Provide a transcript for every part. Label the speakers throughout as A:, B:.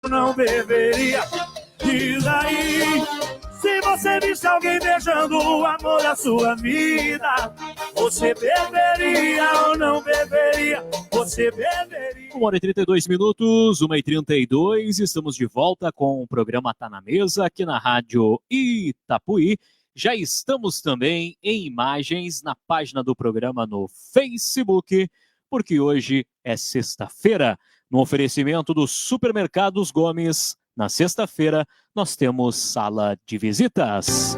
A: não beberia. Diz aí, se você visse alguém beijando o amor da sua vida, você beberia ou não beberia? Você beberia.
B: 1h32, 1h32, estamos de volta com o programa Tá na Mesa, aqui na Rádio Itapuí. Já estamos também em imagens na página do programa no Facebook, porque hoje é sexta-feira. No oferecimento dos Supermercados Gomes, na sexta-feira nós temos sala de visitas.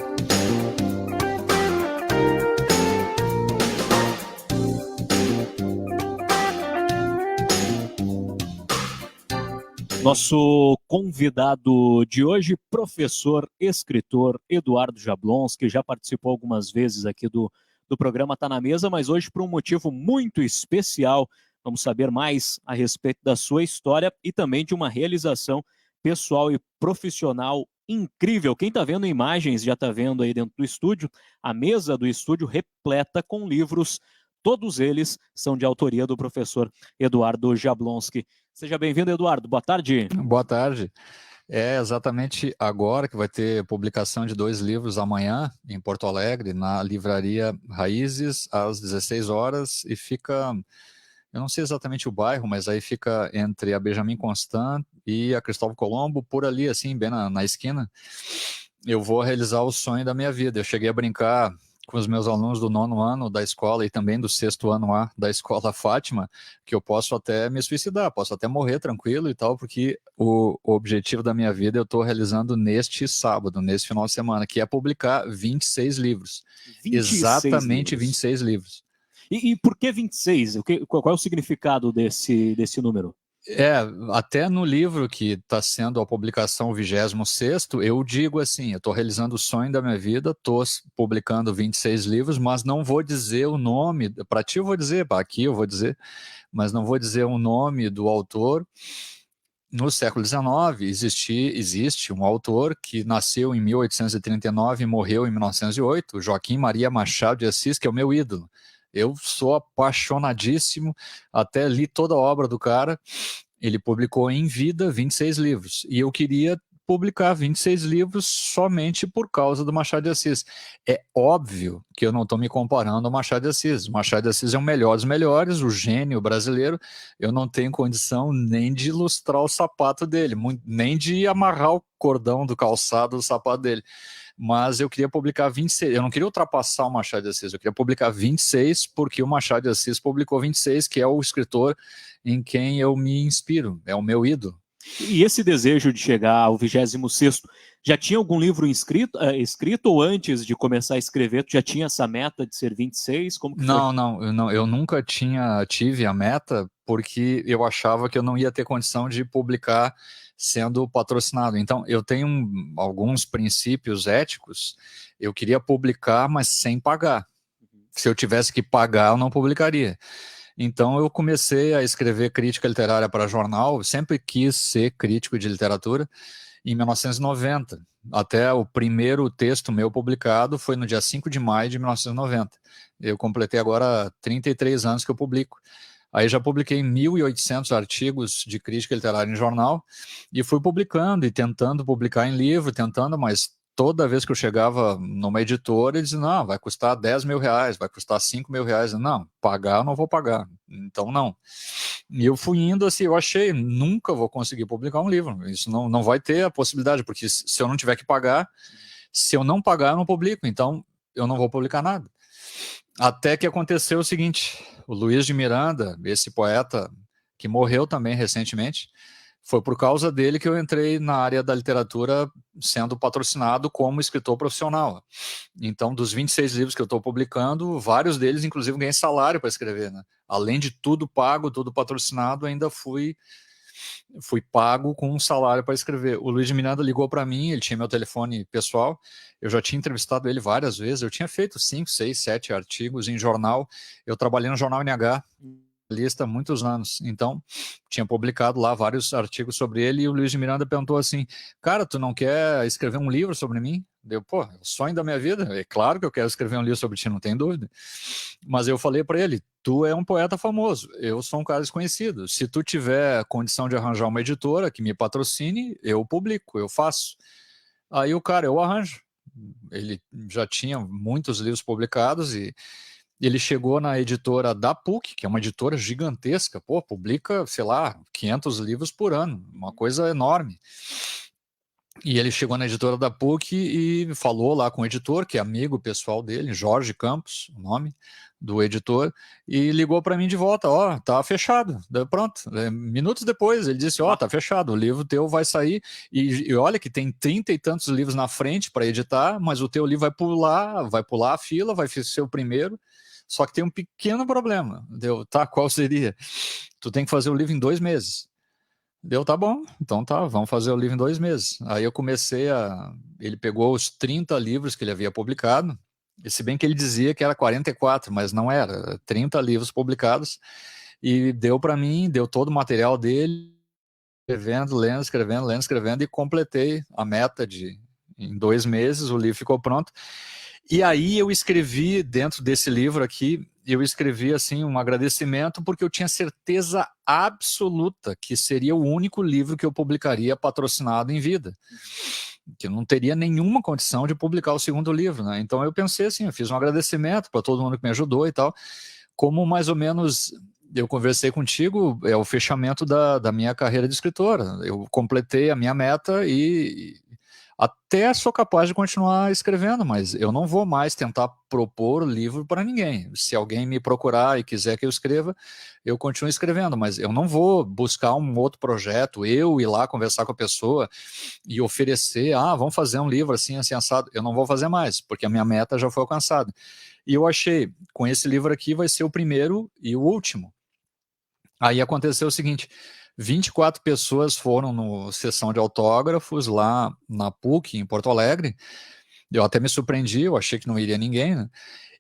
B: Nosso convidado de hoje, professor, escritor Eduardo Jablonski, já participou algumas vezes aqui do programa Tá na Mesa, mas hoje por um motivo muito especial. Vamos saber mais a respeito da sua história e também de uma realização pessoal e profissional incrível. Quem está vendo imagens já está vendo aí dentro do estúdio, a mesa do estúdio repleta com livros. Todos eles são de autoria do professor Eduardo Jablonski. Seja bem-vindo, Eduardo. Boa tarde.
C: Boa tarde. É exatamente agora que vai ter publicação de 2 livros amanhã em Porto Alegre, na livraria Raízes, às 16 horas, e fica, eu não sei exatamente o bairro, mas aí fica entre a Benjamin Constant e a Cristóvão Colombo, por ali, assim, bem na esquina. Eu vou realizar o sonho da minha vida. Eu cheguei a brincar com os meus alunos do 9º ano da escola e também do 6º ano A da escola Fátima, que eu posso até me suicidar, posso até morrer tranquilo e tal, porque o objetivo da minha vida eu estou realizando neste sábado, nesse final de semana, que é publicar 26 livros.
B: 26
C: exatamente
B: livros.
C: 26 livros.
B: E por que 26? Qual é o significado desse número?
C: Até no livro que está sendo a publicação 26º, eu digo assim, eu estou realizando o sonho da minha vida, estou publicando 26 livros, mas não vou dizer o nome, para ti eu vou dizer, aqui eu vou dizer, mas não vou dizer o nome do autor. No século XIX, existe um autor que nasceu em 1839 e morreu em 1908, Joaquim Maria Machado de Assis, que é o meu ídolo. Eu sou apaixonadíssimo, até li toda a obra do cara. Ele publicou em vida 26 livros, e eu queria publicar 26 livros somente por causa do Machado de Assis. É óbvio que eu não estou me comparando ao Machado de Assis. O Machado de Assis é o melhor dos melhores, o gênio brasileiro. Eu não tenho condição nem de ilustrar o sapato dele, nem de amarrar o cordão do calçado do sapato dele. Mas eu queria publicar 26, eu não queria ultrapassar o Machado de Assis, eu queria publicar 26, porque o Machado de Assis publicou 26, que é o escritor em quem eu me inspiro, é o meu ídolo.
B: E esse desejo de chegar ao 26º, já tinha algum livro escrito ou antes de começar a escrever, tu já tinha essa meta de ser 26? Como que foi?
C: Não, eu nunca tive a meta, porque eu achava que eu não ia ter condição de publicar sendo patrocinado. Então, eu tenho alguns princípios éticos, eu queria publicar, mas sem pagar. Se eu tivesse que pagar, eu não publicaria. Então, eu comecei a escrever crítica literária para jornal, sempre quis ser crítico de literatura, em 1990. Até o primeiro texto meu publicado foi no dia 5 de maio de 1990. Eu completei agora 33 anos que eu publico. Aí já publiquei 1.800 artigos de crítica literária em jornal e fui publicando e tentando publicar em livro, mas toda vez que eu chegava numa editora, eles diziam, não, vai custar 10 mil reais, vai custar 5 mil reais. Não, pagar eu não vou pagar, então não. E eu fui indo assim, eu achei, nunca vou conseguir publicar um livro, isso não vai ter a possibilidade, porque se eu não tiver que pagar, se eu não pagar, eu não publico, então eu não vou publicar nada. Até que aconteceu o seguinte, o Luiz de Miranda, esse poeta que morreu também recentemente, foi por causa dele que eu entrei na área da literatura sendo patrocinado como escritor profissional. Então, dos 26 livros que eu estou publicando, vários deles, inclusive, ganhei salário para escrever, né? Além de tudo pago, tudo patrocinado, ainda fui pago com um salário para escrever. O Luiz de Miranda ligou para mim, ele tinha meu telefone pessoal, eu já tinha entrevistado ele várias vezes, eu tinha feito 5, 6, 7 artigos em jornal, eu trabalhei no jornal NH, lista há muitos anos, então tinha publicado lá vários artigos sobre ele, e o Luiz de Miranda perguntou assim, cara, tu não quer escrever um livro sobre mim? Deu, pô, é o sonho da minha vida, é claro que eu quero escrever um livro sobre ti, não tem dúvida. Mas eu falei para ele, tu é um poeta famoso, eu sou um cara desconhecido, se tu tiver condição de arranjar uma editora que me patrocine, eu publico, eu faço. Aí o cara, eu arranjo. Ele já tinha muitos livros publicados e ele chegou na editora da PUC, que é uma editora gigantesca, pô, publica, sei lá, 500 livros por ano, uma coisa enorme. E ele chegou na editora da PUC e falou lá com o editor, que é amigo pessoal dele, Jorge Campos, o nome do editor, e ligou para mim de volta, ó, tá fechado, pronto. Minutos depois ele disse, ó, tá fechado, o livro teu vai sair, e olha que tem 30 e tantos livros na frente para editar, mas o teu livro vai pular a fila, vai ser o primeiro, só que tem um pequeno problema. Deu, tá, qual seria? Tu tem que fazer o livro em 2 meses. Deu, tá bom, então tá, vamos fazer o livro em 2 meses. Aí eu comecei a... Ele pegou os 30 livros que ele havia publicado, e se bem que ele dizia que era 44, mas não era 30 livros publicados, e deu para mim, deu todo o material dele, escrevendo, lendo, escrevendo, e completei a meta de... Em 2 meses o livro ficou pronto. E aí eu escrevi, dentro desse livro aqui, eu escrevi assim um agradecimento porque eu tinha certeza absoluta que seria o único livro que eu publicaria patrocinado em vida, que eu não teria nenhuma condição de publicar o segundo livro, né? Então eu pensei assim, eu fiz um agradecimento para todo mundo que me ajudou e tal, como mais ou menos eu conversei contigo, é o fechamento da minha carreira de escritora, eu completei a minha meta e até sou capaz de continuar escrevendo, mas eu não vou mais tentar propor livro para ninguém. Se alguém me procurar e quiser que eu escreva, eu continuo escrevendo, mas eu não vou buscar um outro projeto, eu ir lá conversar com a pessoa e oferecer, vamos fazer um livro assim, assim, assado. Eu não vou fazer mais, porque a minha meta já foi alcançada. E eu achei, com esse livro aqui vai ser o primeiro e o último. Aí aconteceu o seguinte... 24 pessoas foram na sessão de autógrafos lá na PUC, em Porto Alegre. Eu até me surpreendi, eu achei que não iria ninguém, né?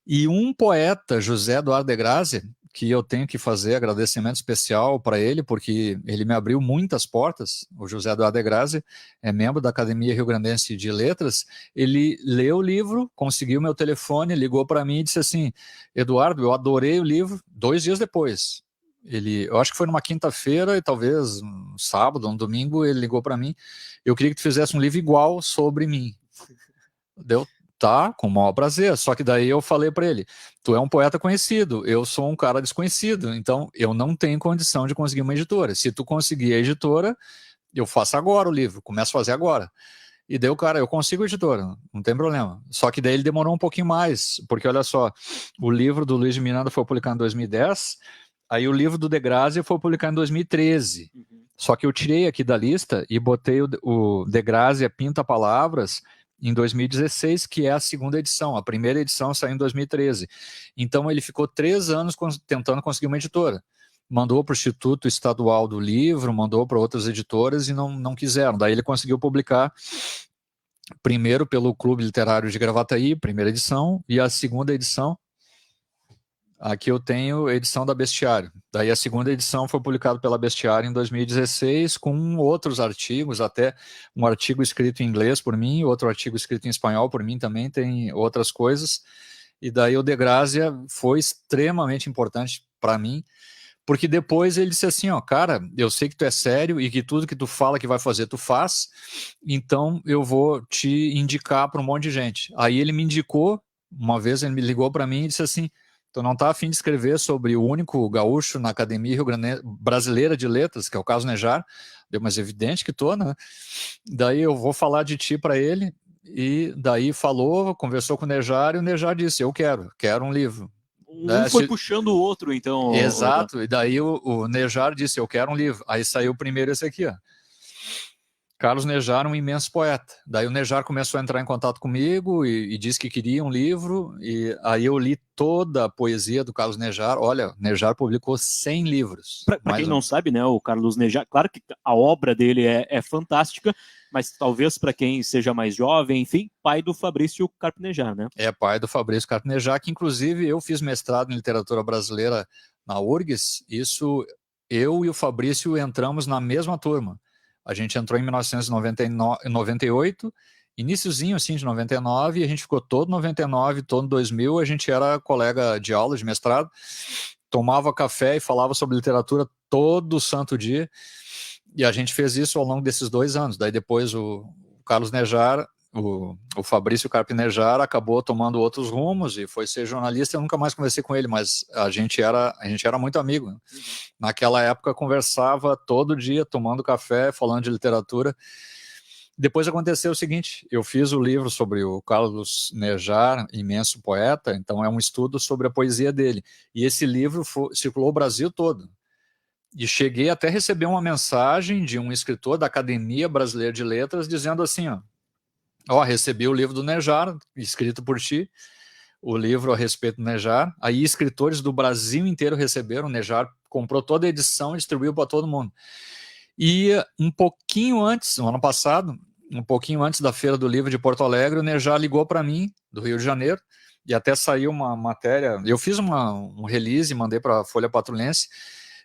C: E um poeta, José Eduardo de Grazia, que eu tenho que fazer agradecimento especial para ele, porque ele me abriu muitas portas. O José Eduardo de Grazia é membro da Academia Rio Grandense de Letras. Ele leu o livro, conseguiu meu telefone, ligou para mim e disse assim, Eduardo, eu adorei o livro. 2 dias depois, eu acho que foi numa quinta-feira e talvez um sábado, um domingo, ele ligou para mim, eu queria que tu fizesse um livro igual sobre mim. Deu, tá, com o maior prazer, só que daí eu falei para ele, tu é um poeta conhecido, eu sou um cara desconhecido, então eu não tenho condição de conseguir uma editora, se tu conseguir a editora, eu faço agora o livro, começo a fazer agora. E daí o cara, eu consigo a editora, não tem problema. Só que daí ele demorou um pouquinho mais, porque olha só, o livro do Luiz de Miranda foi publicado em 2010, aí o livro do de Grazia foi publicado em 2013. Só que eu tirei aqui da lista e botei o de Grazia Pinta Palavras em 2016, que é a segunda edição. A primeira edição saiu em 2013. Então ele ficou 3 anos tentando conseguir uma editora. Mandou para o Instituto Estadual do Livro, mandou para outras editoras e não quiseram. Daí ele conseguiu publicar primeiro pelo Clube Literário de Gravataí, primeira edição, e a segunda edição... Aqui eu tenho a edição da Bestiário. Daí a segunda edição foi publicada pela Bestiário em 2016, com outros artigos, até um artigo escrito em inglês por mim, outro artigo escrito em espanhol por mim também, tem outras coisas. E daí o de Grazia foi extremamente importante para mim, porque depois ele disse assim, ó, cara, eu sei que tu é sério e que tudo que tu fala que vai fazer, tu faz, então eu vou te indicar para um monte de gente. Aí ele me indicou, uma vez ele me ligou para mim e disse assim, tu não tá a fim de escrever sobre o único gaúcho na Academia Rio Grande Brasileira de Letras, que é o Carlos Nejar? Deu, mas evidente que tô, né? Daí eu vou falar de ti para ele, e daí falou, conversou com o Nejar, e o Nejar disse, eu quero um livro.
B: Um foi puxando o outro, então.
C: Exato, e daí o Nejar disse, eu quero um livro. Aí saiu primeiro esse aqui, ó. Carlos Nejar, um imenso poeta. Daí o Nejar começou a entrar em contato comigo e disse que queria um livro, e aí eu li toda a poesia do Carlos Nejar. Olha, Nejar publicou 100 livros.
B: Para quem não sabe, né, o Carlos Nejar, claro que a obra dele é fantástica, mas talvez para quem seja mais jovem, enfim, pai do Fabrício Carpinejar, né?
C: É pai do Fabrício Carpinejar, que inclusive eu fiz mestrado em literatura brasileira na URGS, isso eu e o Fabrício entramos na mesma turma. A gente entrou em 1998, iniciozinho assim de 99, e a gente ficou todo 99, todo 2000, a gente era colega de aula, de mestrado, tomava café e falava sobre literatura todo santo dia, e a gente fez isso ao longo desses 2 anos. Daí depois o Carlos Nejar, o Fabrício Carpinejar acabou tomando outros rumos e foi ser jornalista. Eu nunca mais conversei com ele, mas a gente era muito amigo, né? Naquela época conversava todo dia, tomando café, falando de literatura. Depois aconteceu o seguinte, eu fiz o livro sobre o Carlos Nejar, imenso poeta, então é um estudo sobre a poesia dele, e esse livro circulou o Brasil todo, e cheguei até a receber uma mensagem de um escritor da Academia Brasileira de Letras, dizendo assim, ó, recebi o livro do Nejar, escrito por ti, o livro a respeito do Nejar. Aí escritores do Brasil inteiro receberam, o Nejar comprou toda a edição e distribuiu para todo mundo. E um pouquinho antes, no ano passado, um pouquinho antes da Feira do Livro de Porto Alegre, o Nejar ligou para mim, do Rio de Janeiro, e até saiu uma matéria, eu fiz um release, mandei para a Folha Patrulhense,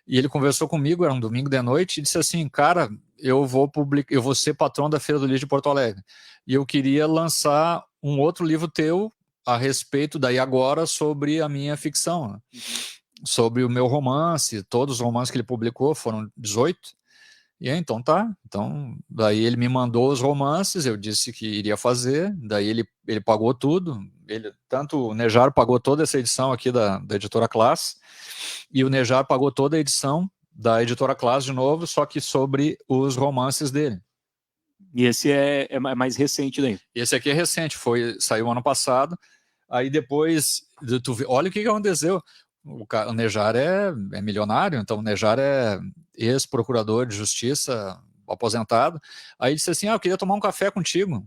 C: e ele conversou comigo, era um domingo de noite, e disse assim, cara, eu vou ser patrão da Feira do Livro de Porto Alegre, e eu queria lançar um outro livro teu a respeito, daí agora, sobre a minha ficção, né? Sobre o meu romance, todos os romances que ele publicou, foram 18, e aí, então tá, então daí ele me mandou os romances, eu disse que iria fazer, daí ele pagou tudo, tanto o Nejar pagou toda essa edição aqui da editora Classe, e o Nejar pagou toda a edição da editora Classe de novo, só que sobre os romances dele.
B: E esse é mais recente daí?
C: Esse aqui é recente, saiu ano passado, aí depois, olha o que aconteceu, o Nejar é milionário, então o Nejar é ex-procurador de justiça, aposentado, aí disse assim, eu queria tomar um café contigo.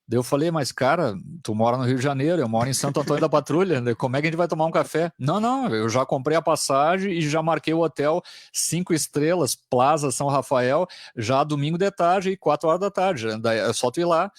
C: Daí eu falei, mas cara, tu mora no Rio de Janeiro, eu moro em Santo Antônio da Patrulha, como é que a gente vai tomar um café? Não, eu já comprei a passagem e já marquei o hotel 5 estrelas, Plaza São Rafael, já domingo de tarde e 4 horas da tarde, daí é só tu ir lá.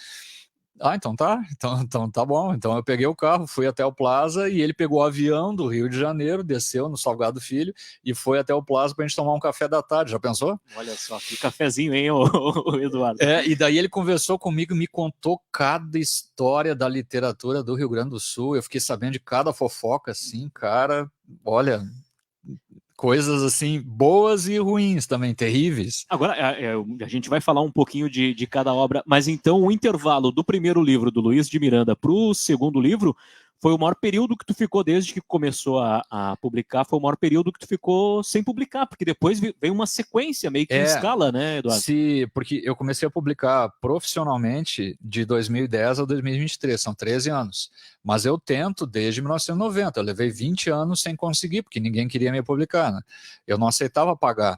C: Então tá, então tá bom. Então eu peguei o carro, fui até o Plaza e ele pegou o avião do Rio de Janeiro, desceu no Salgado Filho e foi até o Plaza pra gente tomar um café da tarde, já pensou?
B: Olha só, que cafezinho, hein, o Eduardo?
C: E daí ele conversou comigo, me contou cada história da literatura do Rio Grande do Sul, eu fiquei sabendo de cada fofoca, assim, cara, olha... coisas assim, boas e ruins também, terríveis.
B: Agora, a gente vai falar um pouquinho de cada obra, mas então o intervalo do primeiro livro do Luiz de Miranda para o segundo livro foi o maior período que tu ficou desde que começou a publicar, foi o maior período que tu ficou sem publicar, porque depois veio uma sequência meio que em escala, né, Eduardo?
C: Porque eu comecei a publicar profissionalmente de 2010 a 2023, são 13 anos, mas eu tento desde 1990, eu levei 20 anos sem conseguir, porque ninguém queria me publicar, né? Eu não aceitava pagar,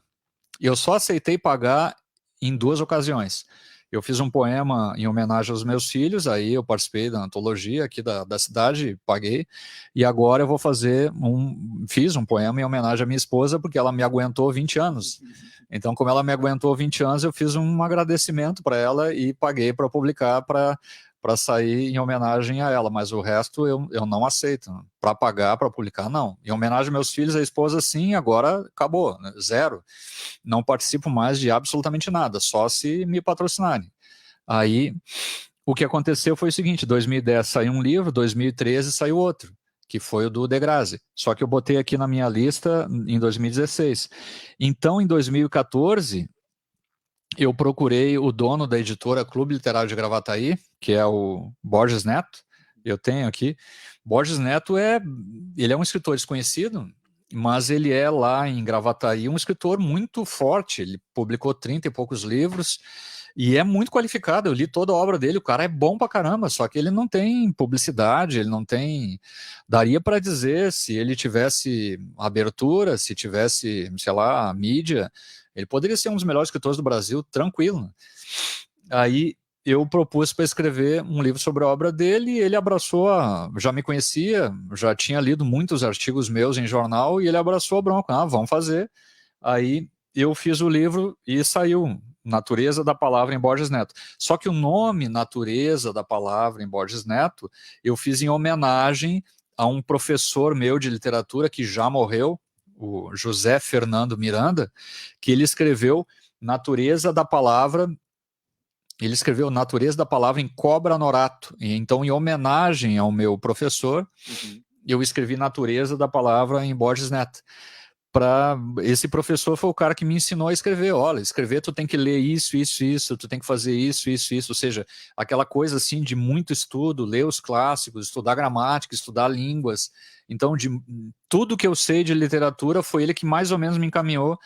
C: eu só aceitei pagar em 2 ocasiões. Eu fiz um poema em homenagem aos meus filhos, aí eu participei da antologia aqui da cidade, paguei, e agora eu vou fiz um poema em homenagem à minha esposa, porque ela me aguentou 20 anos. Então, como ela me aguentou 20 anos, eu fiz um agradecimento para ela e paguei para publicar, para sair em homenagem a ela, mas o resto eu não aceito. Para pagar, para publicar, não. Em homenagem aos meus filhos, a esposa, sim, agora acabou, né? 0. Não participo mais de absolutamente nada, só se me patrocinarem. Aí, o que aconteceu foi o seguinte, 2010 saiu um livro, 2013 saiu outro, que foi o do Degrassi. Só que eu botei aqui na minha lista em 2016. Então, em 2014... eu procurei o dono da editora Clube Literário de Gravataí, que é o Borges Neto, eu tenho aqui. Borges Neto ele é um escritor desconhecido, mas ele é lá em Gravataí um escritor muito forte, ele publicou 30 e poucos livros, e é muito qualificado, eu li toda a obra dele, o cara é bom pra caramba, só que ele não tem publicidade, ele não tem... daria para dizer, se ele tivesse abertura, se tivesse, sei lá, mídia... ele poderia ser um dos melhores escritores do Brasil, tranquilo. Aí eu propus para escrever um livro sobre a obra dele, e ele abraçou, já me conhecia, já tinha lido muitos artigos meus em jornal, e ele abraçou a bronca, vamos fazer. Aí eu fiz o livro e saiu Natureza da Palavra em Borges Neto. Só que o nome Natureza da Palavra em Borges Neto, eu fiz em homenagem a um professor meu de literatura que já morreu, o José Fernando Miranda, que ele escreveu Natureza da Palavra. Ele escreveu Natureza da Palavra em Cobra Norato. E, então, em homenagem ao meu professor, eu escrevi Natureza da Palavra em Borges Neto. Esse professor foi o cara que me ensinou a escrever. Olha, escrever tu tem que ler isso, isso, isso, tu tem que fazer isso, isso, isso. Ou seja, aquela coisa assim de muito estudo, ler os clássicos, estudar gramática, estudar línguas. Então, de tudo que eu sei de literatura, foi ele que mais ou menos me encaminhou.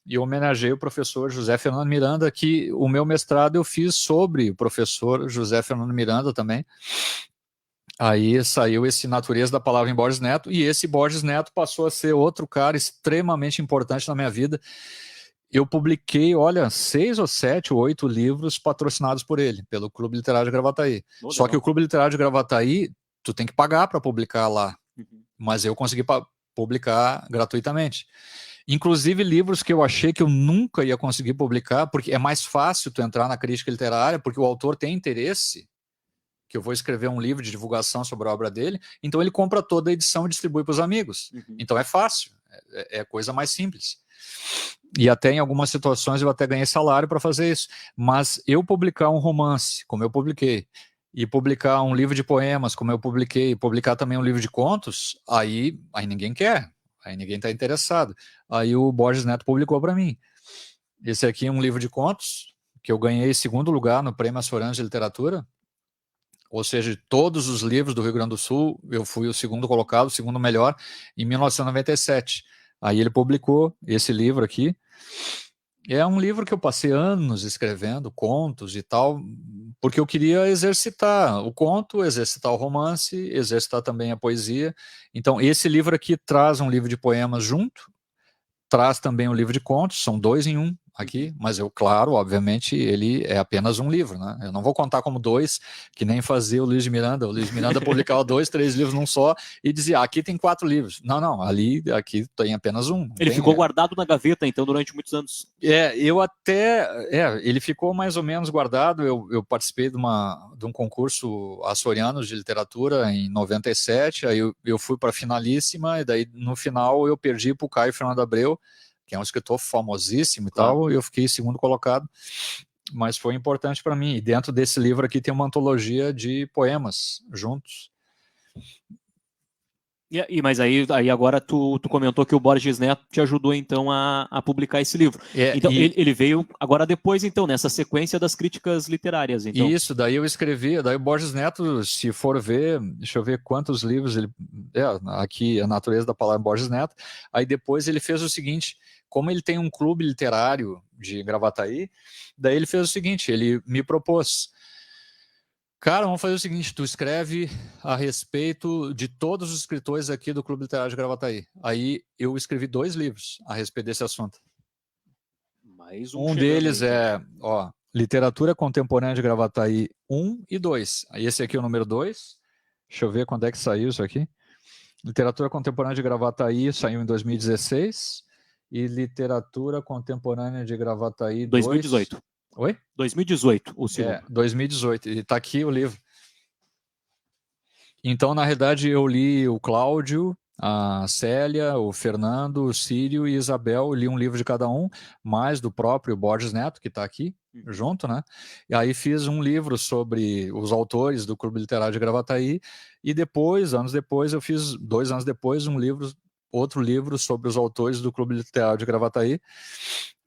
C: E eu homenageei o professor José Fernando Miranda, que o meu mestrado eu fiz sobre o professor José Fernando Miranda também. Aí saiu esse Natureza da Palavra em Borges Neto, e esse Borges Neto passou a ser outro cara extremamente importante na minha vida. Eu publiquei, olha, 6 ou 7 ou 8 livros patrocinados por ele, pelo Clube Literário de Gravataí. Só que o Clube Literário de Gravataí, tu tem que pagar para publicar lá. Mas eu consegui publicar gratuitamente. Inclusive livros que eu achei que eu nunca ia conseguir publicar, porque é mais fácil tu entrar na crítica literária, porque o autor tem interesse que eu vou escrever um livro de divulgação sobre a obra dele, então ele compra toda a edição e distribui para os amigos. Então é fácil, é coisa mais simples. E até em algumas situações eu até ganhei salário para fazer isso. Mas eu publicar um romance, como eu publiquei, e publicar um livro de poemas, como eu publiquei, e publicar também um livro de contos, aí ninguém quer. Aí ninguém está interessado. Aí o Borges Neto publicou para mim. Esse aqui é um livro de contos, que eu ganhei 2º lugar no Prêmio Açoriano de Literatura. Ou seja, de todos os livros do Rio Grande do Sul, eu fui o 2º colocado, o 2º melhor, em 1997. Aí ele publicou esse livro aqui. É um livro que eu passei anos escrevendo, contos e tal, porque eu queria exercitar o conto, exercitar o romance, exercitar também a poesia. Então, esse livro aqui traz um livro de poemas junto, traz também um livro de contos, são 2 em 1 aqui, mas eu, claro, obviamente, ele é apenas um livro, né? Eu não vou contar como 2, que nem fazia o Luiz de Miranda. O Luiz de Miranda publicava 2, 3 livros num só e dizia, aqui tem 4 livros. Não, aqui tem apenas um.
B: Ele ficou guardado na gaveta, então, durante muitos anos.
C: Ele ficou mais ou menos guardado. Eu participei de um concurso açoriano de literatura em 97, aí eu fui para a finalíssima, e daí no final eu perdi para o Caio Fernando Abreu, que é um escritor famosíssimo e tal, e eu fiquei 2º colocado, mas foi importante para mim. E dentro desse livro aqui tem uma antologia de poemas juntos.
B: Mas aí agora tu comentou que o Borges Neto te ajudou então a publicar esse livro. Então ele veio agora depois, então, nessa sequência das críticas literárias. Então.
C: Isso, daí eu escrevi, daí o Borges Neto, se for ver, deixa eu ver quantos livros ele... aqui, A Natureza da Palavra, Borges Neto. Aí depois ele fez o seguinte, como ele tem um clube literário de Gravataí, daí ele fez o seguinte, ele me propôs, cara, vamos fazer o seguinte, tu escreve a respeito de todos os escritores aqui do Clube Literário de Gravataí. Aí eu escrevi 2 livros a respeito desse assunto.
B: Mais
C: um deles é, Literatura Contemporânea de Gravataí 1 e 2. Aí esse aqui é o número 2. Deixa eu ver quando é que saiu isso aqui. Literatura Contemporânea de Gravataí saiu em 2016. E Literatura Contemporânea de Gravataí
B: 2018.
C: Oi?
B: 2018, o segundo.
C: 2018. E está aqui o livro. Então, na realidade, eu li o Cláudio, a Célia, o Fernando, o Círio e Isabel. Eu li um livro de cada um, mais do próprio Borges Neto, que está aqui junto, né? E aí fiz um livro sobre os autores do Clube Literário de Gravataí. E depois, anos depois, eu fiz, 2 anos depois, outro livro sobre os autores do Clube Literário de Gravataí.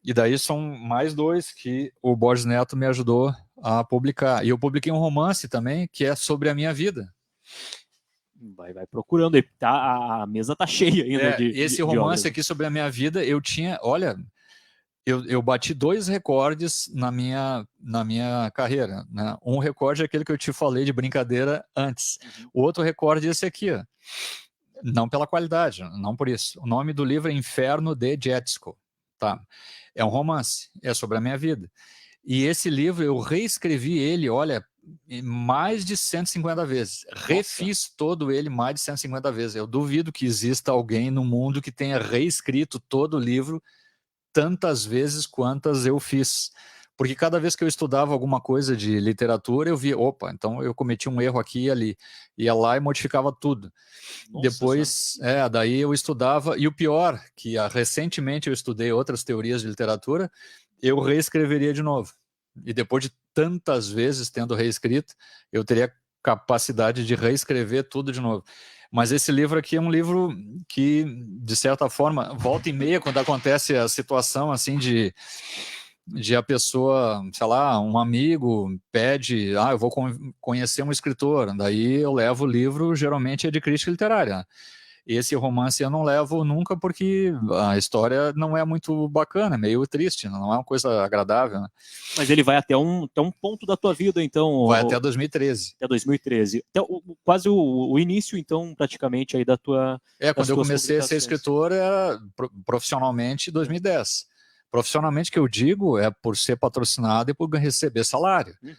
C: E daí são mais 2 que o Borges Neto me ajudou a publicar. E eu publiquei um romance também, que é sobre a minha vida.
B: Vai procurando aí, a mesa tá cheia ainda
C: esse romance aqui sobre a minha vida, eu tinha, olha, eu bati 2 recordes na minha carreira, né? Um recorde é aquele que eu te falei de brincadeira antes. O outro recorde é esse aqui, ó. Não pela qualidade, não por isso. O nome do livro é Inferno de Jetsko, tá? É um romance, é sobre a minha vida. E esse livro, eu reescrevi ele, olha, mais de 150 vezes. Refiz todo ele mais de 150 vezes. Eu duvido que exista alguém no mundo que tenha reescrito todo o livro tantas vezes quantas eu fiz. porque cada vez que eu estudava alguma coisa de literatura, eu via, opa, então eu cometi um erro aqui e ali. Ia lá e modificava tudo.
B: Nossa,
C: depois, daí eu estudava, e o pior, que recentemente eu estudei outras teorias de literatura, eu reescreveria de novo. E depois de tantas vezes tendo reescrito, eu teria capacidade de reescrever tudo de novo. Mas esse livro aqui é um livro que, de certa forma, volta e meia, quando acontece a situação assim de a pessoa, sei lá, um amigo pede, eu vou conhecer um escritor, daí eu levo o livro, geralmente é de crítica literária. Esse romance eu não levo nunca porque a história não é muito bacana, é meio triste, não é uma coisa agradável, né?
B: Mas ele vai até um ponto da tua vida, então...
C: Vai até 2013.
B: Até 2013. Até quase o início, então, praticamente, aí da tua...
C: Quando eu comecei a ser escritor, era profissionalmente 2010. Profissionalmente, que eu digo, é por ser patrocinado e por receber salário.
B: Uhum.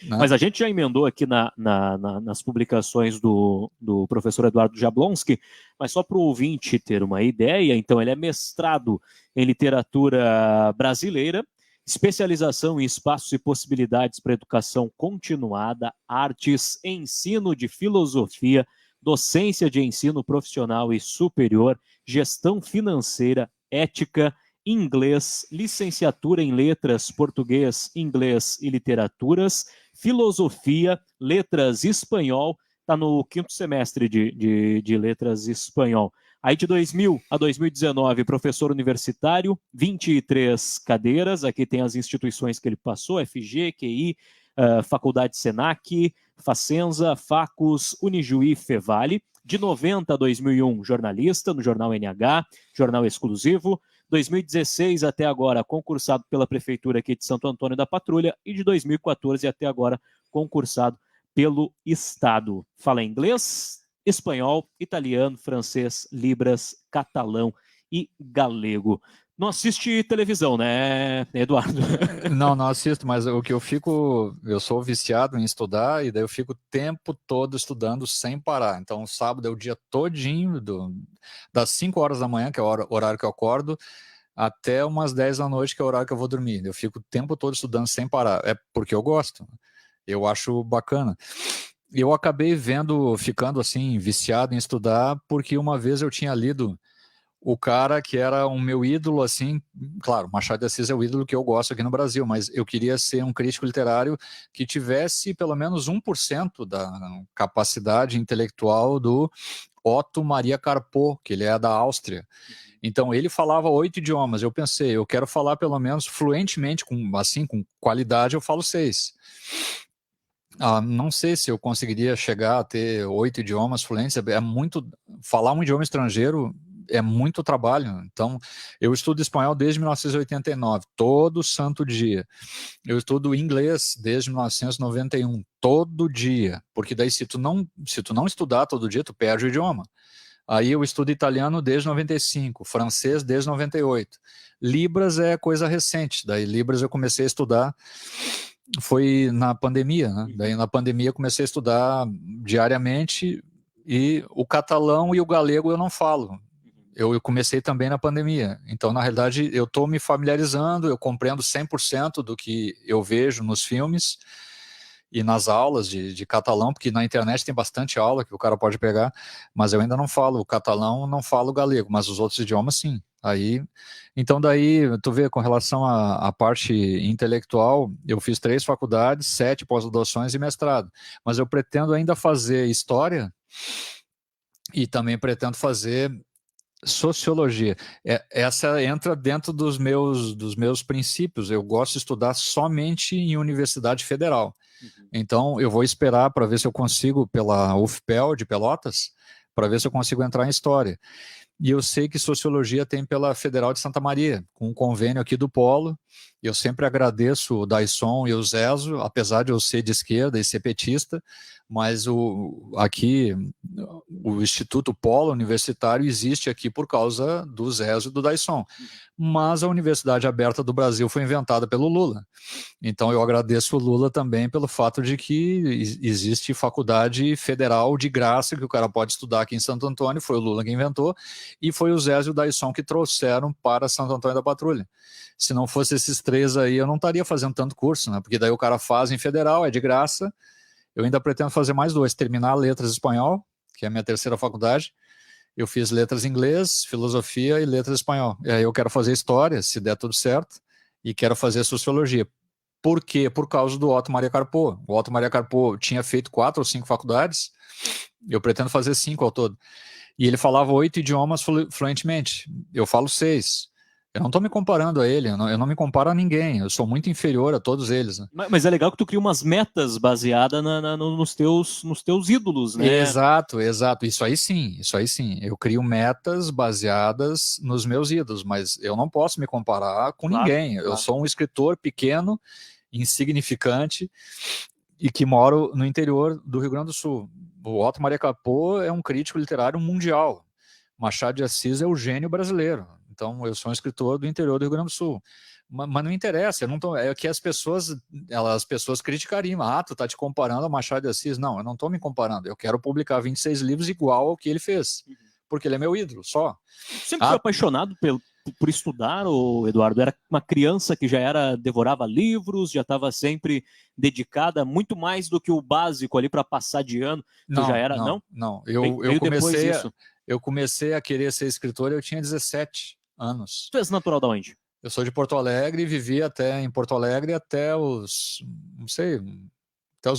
C: Né?
B: Mas a gente já emendou aqui nas publicações do professor Eduardo Jablonski, mas só para o ouvinte ter uma ideia, então ele é mestrado em literatura brasileira, especialização em espaços e possibilidades para educação continuada, artes, ensino de filosofia, docência de ensino profissional e superior, gestão financeira, ética, inglês, licenciatura em letras, português, inglês e literaturas, filosofia, letras espanhol, está no 5º semestre de letras espanhol. Aí de 2000 a 2019, professor universitário, 23 cadeiras, aqui tem as instituições que ele passou, FG, QI, Faculdade Senac, Facenza, Facus, Unijuí, Fevale. De 90 a 2001, jornalista no Jornal NH, Jornal Exclusivo. 2016 até agora, concursado pela Prefeitura aqui de Santo Antônio da Patrulha, e de 2014 até agora, concursado pelo Estado. Fala inglês, espanhol, italiano, francês, libras, catalão e galego. Não assiste televisão, né, Eduardo?
C: Não assisto, mas o que eu sou viciado em estudar, e daí eu fico o tempo todo estudando sem parar. Então, sábado é o dia todinho, das 5 horas da manhã, que é o horário que eu acordo, até umas 10 da noite, que é o horário que eu vou dormir. Eu fico o tempo todo estudando sem parar. É porque eu gosto. Eu acho bacana. Eu acabei ficando assim, viciado em estudar, porque uma vez eu tinha lido o cara que era o meu ídolo, assim, claro, Machado de Assis é o ídolo que eu gosto aqui no Brasil, mas eu queria ser um crítico literário que tivesse pelo menos 1% da capacidade intelectual do Otto Maria Carpo, que ele é da Áustria. Então, ele falava 8 idiomas. Eu pensei, eu quero falar pelo menos fluentemente, com qualidade, eu falo 6. Não sei se eu conseguiria chegar a ter 8 idiomas fluentes. Falar um idioma estrangeiro é muito trabalho. Então, eu estudo espanhol desde 1989, todo santo dia. Eu estudo inglês desde 1991, todo dia. Porque daí, se tu não estudar todo dia, tu perde o idioma. Aí eu estudo italiano desde 95, francês desde 98. Libras é coisa recente. Daí Libras eu comecei a estudar, foi na pandemia, né? Daí na pandemia eu comecei a estudar diariamente, e o catalão e o galego eu não falo. Eu comecei também na pandemia. Então, na realidade, eu estou me familiarizando, eu compreendo 100% do que eu vejo nos filmes e nas aulas de catalão, porque na internet tem bastante aula que o cara pode pegar, mas eu ainda não falo o catalão, não falo o galego, mas os outros idiomas sim. Então daí, tu vê, com relação à parte intelectual, eu fiz 3 faculdades, 7 pós-graduações e mestrado, mas eu pretendo ainda fazer história e também pretendo fazer sociologia. Essa entra dentro dos meus princípios. Eu gosto de estudar somente em Universidade Federal. Então, eu vou esperar para ver se eu consigo, pela UFPEL de Pelotas, para ver se eu consigo entrar em História. E eu sei que Sociologia tem pela Federal de Santa Maria, com um convênio aqui do Polo. Eu sempre agradeço o Daisson e o Zezo, apesar de eu ser de esquerda e ser petista, Mas aqui, o Instituto Polo Universitário existe aqui por causa do Zésio e do Daisson. Mas a Universidade Aberta do Brasil foi inventada pelo Lula. Então eu agradeço o Lula também pelo fato de que existe faculdade federal de graça que o cara pode estudar aqui em Santo Antônio, foi o Lula que inventou, e foi o Zésio e o Daisson que trouxeram para Santo Antônio da Patrulha. Se não fosse esses três aí, eu não estaria fazendo tanto curso, né? Porque daí o cara faz em federal, é de graça. Eu ainda pretendo fazer mais 2, terminar letras espanhol, que é a minha terceira faculdade. Eu fiz letras em inglês, filosofia e letras espanhol. E aí eu quero fazer história, se der tudo certo, e quero fazer sociologia. Por quê? Por causa do Otto Maria Carpo. O Otto Maria Carpo tinha feito 4 ou 5 faculdades, eu pretendo fazer 5 ao todo. E ele falava 8 idiomas fluentemente. Eu falo 6. Eu não estou me comparando a ele, eu não me comparo a ninguém, eu sou muito inferior a todos eles. Né?
B: Mas é legal que tu cria umas metas baseadas nos teus ídolos, né?
C: Exato, isso aí sim, eu crio metas baseadas nos meus ídolos, mas eu não posso me comparar com ninguém, eu sou um escritor pequeno, insignificante, e que moro no interior do Rio Grande do Sul. O Otto Maria Carpo é um crítico literário mundial, Machado de Assis é o gênio brasileiro. Então, eu sou um escritor do interior do Rio Grande do Sul. Mas não interessa, é que as pessoas criticariam. Tu tá te comparando a Machado de Assis. Não, eu não estou me comparando. Eu quero publicar 26 livros igual ao que ele fez. Porque ele é meu ídolo, só.
B: Sempre foi apaixonado por estudar, Eduardo? Era uma criança que devorava livros, já estava sempre dedicada, muito mais do que o básico ali para passar de ano.
C: Não. Eu comecei a querer ser escritor, eu tinha 17 anos.
B: Tu és natural de onde?
C: Eu sou de Porto Alegre e vivi em Porto Alegre até os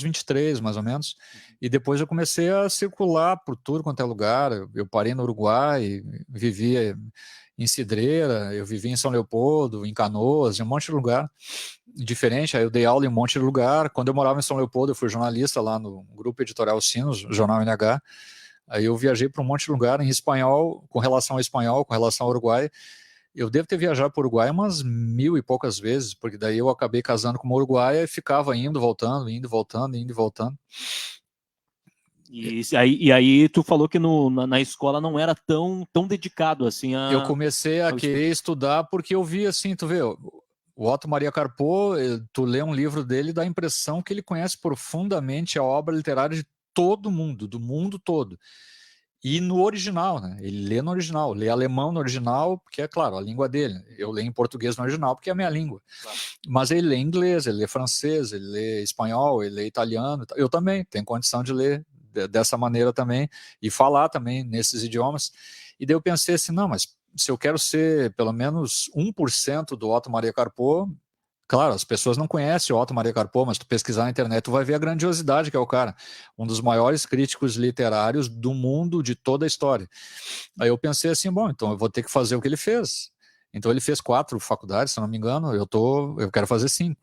C: 23, mais ou menos. E depois eu comecei a circular por tudo quanto é lugar. Eu parei no Uruguai, vivia em Cidreira, eu vivi em São Leopoldo, em Canoas, em um monte de lugar diferente. Aí eu dei aula em um monte de lugar. Quando eu morava em São Leopoldo, eu fui jornalista lá no Grupo Editorial Sinos, Jornal NH. Aí eu viajei para um monte de lugar em espanhol, com relação ao espanhol, com relação ao Uruguai. Eu devo ter viajado para o Uruguai umas 1000 e poucas vezes, porque daí eu acabei casando com uma uruguaia e ficava indo, voltando.
B: E aí tu falou que na escola não era tão dedicado assim a...
C: Eu comecei a querer estudar porque eu vi assim, tu vê, o Otto Maria Carpo, tu lê um livro dele, dá a impressão que ele conhece profundamente a obra literária de todo mundo, do mundo todo. E no original, né? Ele lê no original, lê alemão no original, porque é claro, a língua dele. Eu leio em português no original, porque é a minha língua. Claro. Mas ele lê inglês, ele lê francês, ele lê espanhol, ele lê italiano. Eu também tenho condição de ler dessa maneira também e falar também nesses idiomas. E daí eu pensei assim, não, mas se eu quero ser pelo menos 1% do Otto Maria Carpo, claro, as pessoas não conhecem o Otto Maria Carpo, mas tu pesquisar na internet, tu vai ver a grandiosidade que é o cara. Um dos maiores críticos literários do mundo, de toda a história. Aí eu pensei assim, bom, então eu vou ter que fazer o que ele fez. Então ele fez 4 faculdades, se não me engano, eu quero fazer 5.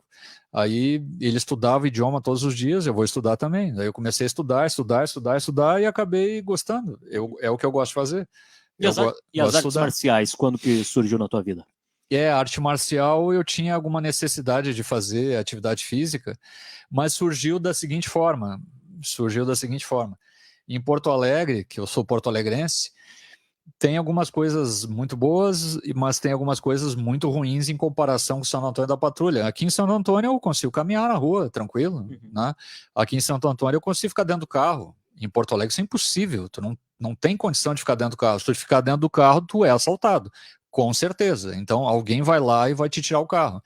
C: Aí ele estudava idioma todos os dias, eu vou estudar também. Daí eu comecei a estudar e acabei gostando. É o que eu gosto de fazer.
B: E as artes marciais, quando que surgiu na tua vida?
C: Arte marcial eu tinha alguma necessidade de fazer atividade física, mas surgiu da seguinte forma. Em Porto Alegre, que eu sou porto-alegrense, tem algumas coisas muito boas, mas tem algumas coisas muito ruins em comparação com Santo Antônio da Patrulha. Aqui em Santo Antônio eu consigo caminhar na rua, tranquilo. Né? Aqui em Santo Antônio eu consigo ficar dentro do carro. Em Porto Alegre isso é impossível, tu não tem condição de ficar dentro do carro. Se tu ficar dentro do carro, tu é assaltado. Com certeza. Então, alguém vai lá e vai te tirar o carro.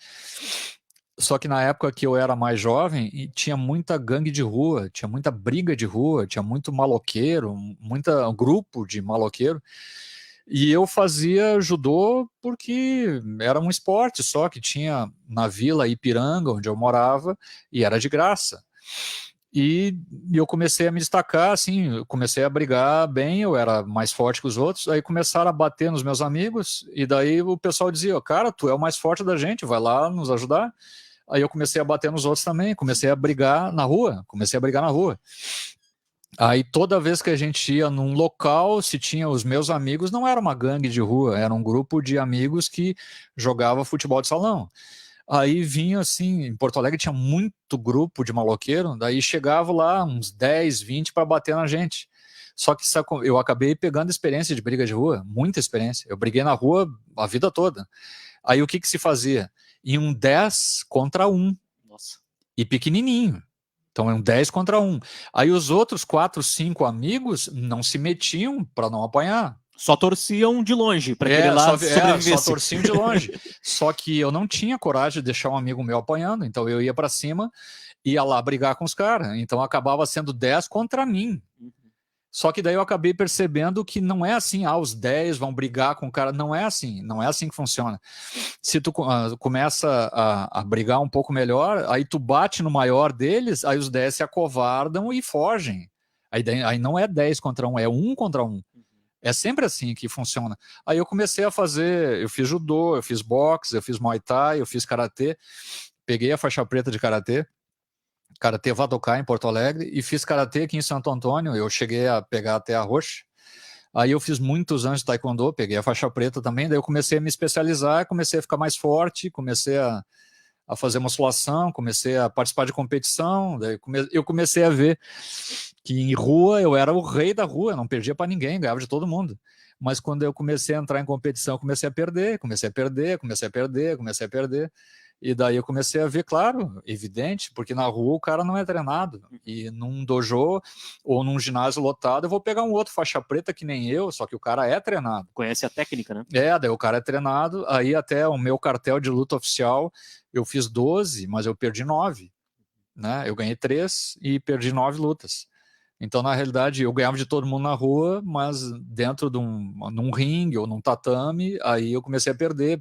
C: Só que na época que eu era mais jovem, tinha muita gangue de rua, tinha muita briga de rua, tinha muito maloqueiro, muito grupo de maloqueiro. E eu fazia judô porque era um esporte só que tinha na Vila Ipiranga, onde eu morava, e era de graça. E eu comecei a me destacar, assim, comecei a brigar bem, eu era mais forte que os outros, aí começaram a bater nos meus amigos, e daí o pessoal dizia, cara, tu é o mais forte da gente, vai lá nos ajudar. Aí eu comecei a bater nos outros também, comecei a brigar na rua. Aí toda vez que a gente ia num local, se tinha os meus amigos, não era uma gangue de rua, era um grupo de amigos que jogava futebol de salão. Aí vinha assim, em Porto Alegre tinha muito grupo de maloqueiro, daí chegava lá uns 10, 20 para bater na gente. Só que eu acabei pegando experiência de briga de rua, muita experiência. Eu briguei na rua a vida toda. Aí o que se fazia? Em um 10 contra 1.
B: Nossa.
C: E pequenininho. Então é um 10 contra 1. Aí os outros 4, 5 amigos não se metiam para não apanhar.
B: Só torciam de longe para aquele lá sobrevivesse.
C: Só torciam de longe. Só que eu não tinha coragem de deixar um amigo meu apanhando, então eu ia para cima, ia lá brigar com os caras. Então acabava sendo 10 contra mim. Só que daí eu acabei percebendo que não é assim, os 10 vão brigar com o cara. Não é assim que funciona. Se tu começa a brigar um pouco melhor, aí tu bate no maior deles, aí os 10 se acovardam e fogem. Aí não é 10 contra 1, é 1 contra 1. É sempre assim que funciona. Aí eu comecei a fazer, eu fiz judô, eu fiz boxe, eu fiz muay thai, eu fiz karatê, peguei a faixa preta de karatê Wadokai em Porto Alegre, e fiz karatê aqui em Santo Antônio. Eu cheguei a pegar até a roxa. Aí eu fiz muitos anos de taekwondo, peguei a faixa preta também, daí eu comecei a me especializar, comecei a ficar mais forte, comecei a fazer musculação, comecei a participar de competição, daí eu comecei a ver que em rua eu era o rei da rua, eu não perdia para ninguém, ganhava de todo mundo. Mas quando eu comecei a entrar em competição, eu comecei a perder. E daí eu comecei a ver, claro, evidente, porque na rua o cara não é treinado. E num dojo ou num ginásio lotado, eu vou pegar um outro faixa preta que nem eu, só que o cara é treinado.
B: Conhece a técnica, né?
C: Daí o cara é treinado. Aí até o meu cartel de luta oficial, eu fiz 12, mas eu perdi 9. Né? Eu ganhei 3 e perdi 9 lutas. Então, na realidade, eu ganhava de todo mundo na rua, mas dentro de num ringue ou num tatame, aí eu comecei a perder.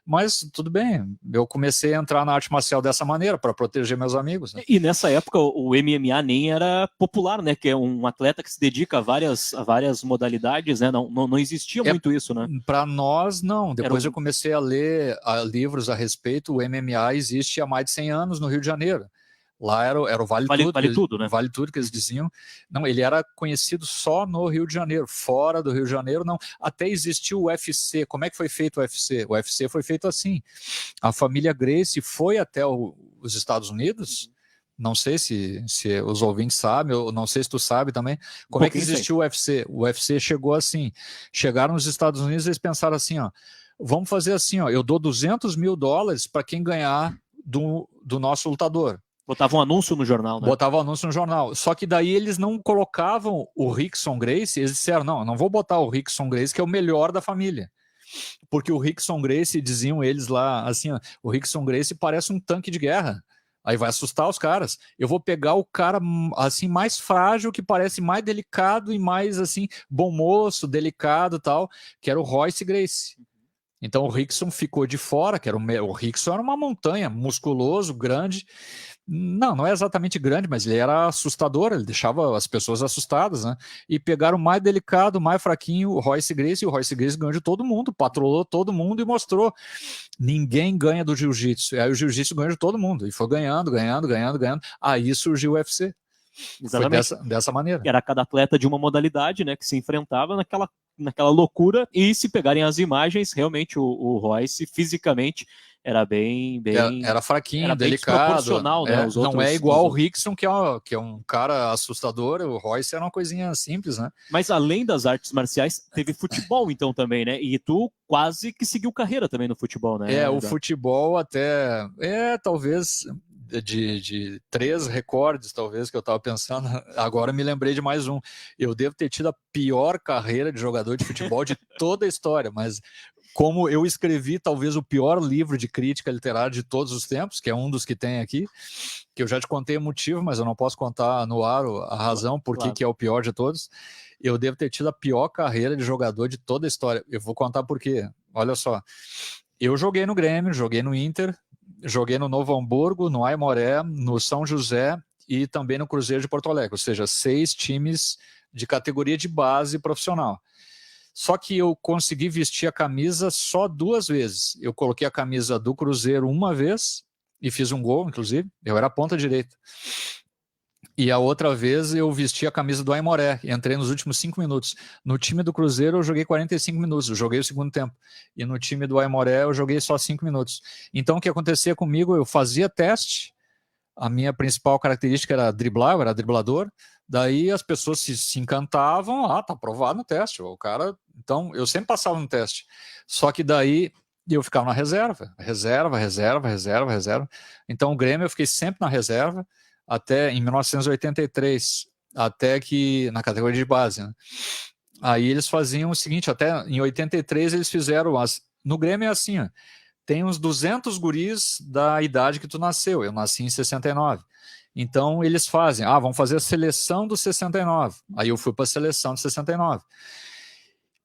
C: Mas tudo bem, eu comecei a entrar na arte marcial dessa maneira, para proteger meus amigos. Né?
B: E nessa época o MMA nem era popular, né? Que é um atleta que se dedica a várias modalidades, né? Não existia muito isso, né?
C: Para nós, não. Depois eu comecei a ler livros a respeito. O MMA existe há mais de 100 anos no Rio de Janeiro. Lá era o Vale Tudo,
B: né?
C: Vale Tudo que eles diziam. Não, ele era conhecido só no Rio de Janeiro. Fora do Rio de Janeiro, não. Até existiu o UFC. Como é que foi feito o UFC? O UFC foi feito assim. A família Gracie foi até os Estados Unidos. Não sei se os ouvintes sabem, ou não sei se tu sabe também. Como é que existiu o UFC? O UFC chegou assim. Chegaram nos Estados Unidos e eles pensaram assim, vamos fazer assim, eu dou $200 mil para quem ganhar do nosso lutador.
B: Botava um anúncio no jornal, né?
C: Botava um anúncio no jornal. Só que daí eles não colocavam o Rickson Gracie. Eles disseram, não vou botar o Rickson Gracie, que é o melhor da família. Porque o Rickson Gracie, diziam eles lá, assim, o Rickson Gracie parece um tanque de guerra. Aí vai assustar os caras. Eu vou pegar o cara assim mais frágil, que parece mais delicado e mais assim bom moço, delicado e tal, que era o Royce Gracie. Então o Rickson ficou de fora, que era o Rickson era uma montanha, musculoso, grande. Não é exatamente grande, mas ele era assustador, ele deixava as pessoas assustadas, né? E pegaram o mais delicado, mais fraquinho, o Royce Gracie, e o Royce Gracie ganhou de todo mundo, patrolou todo mundo e mostrou: ninguém ganha do jiu-jitsu. E aí o jiu-jitsu ganhou de todo mundo, e foi ganhando. Aí surgiu o UFC.
B: Exatamente.
C: Foi dessa maneira.
B: Era cada atleta de uma modalidade, né, que se enfrentava naquela loucura, e se pegarem as imagens, realmente o Royce fisicamente era bem
C: era fraquinho,
B: era
C: delicado,
B: desproporcional, né?
C: Não é igual o Rickson, que é um cara assustador. O Royce era uma coisinha simples, né?
B: Mas além das artes marciais, teve futebol então também, né? E tu quase que seguiu carreira também no futebol, né?
C: O futebol até talvez de 3 recordes, talvez, que eu estava pensando. Agora me lembrei de mais um. Eu devo ter tido a pior carreira de jogador de futebol de toda a história, mas como eu escrevi talvez o pior livro de crítica literária de todos os tempos, que é um dos que tem aqui, que eu já te contei o motivo, mas eu não posso contar no ar a razão por que é o pior de todos. Eu devo ter tido a pior carreira de jogador de toda a história. Eu vou contar por quê. Olha só, eu joguei no Grêmio, joguei no Inter, joguei no Novo Hamburgo, no Aimoré, no São José e também no Cruzeiro de Porto Alegre, ou seja, 6 times de categoria de base profissional. Só que eu consegui vestir a camisa só 2 vezes. Eu coloquei a camisa do Cruzeiro uma vez e fiz um gol, inclusive. Eu era ponta direita. E a outra vez eu vesti a camisa do Aimoré, entrei nos últimos 5 minutos. No time do Cruzeiro eu joguei 45 minutos, eu joguei o segundo tempo. E no time do Aimoré eu joguei só 5 minutos. Então o que acontecia comigo, eu fazia teste, a minha principal característica era driblar, eu era driblador, daí as pessoas se encantavam, tá aprovado no teste, o cara... Então eu sempre passava no teste. Só que daí eu ficava na reserva. Então o Grêmio eu fiquei sempre na reserva, até em 1983, até que na categoria de base, né? Aí eles faziam o seguinte, até em 83 eles fizeram, no Grêmio é assim, ó, tem uns 200 guris da idade que tu nasceu, eu nasci em 69, então eles fazem, vamos fazer a seleção do 69, aí eu fui para a seleção de 69,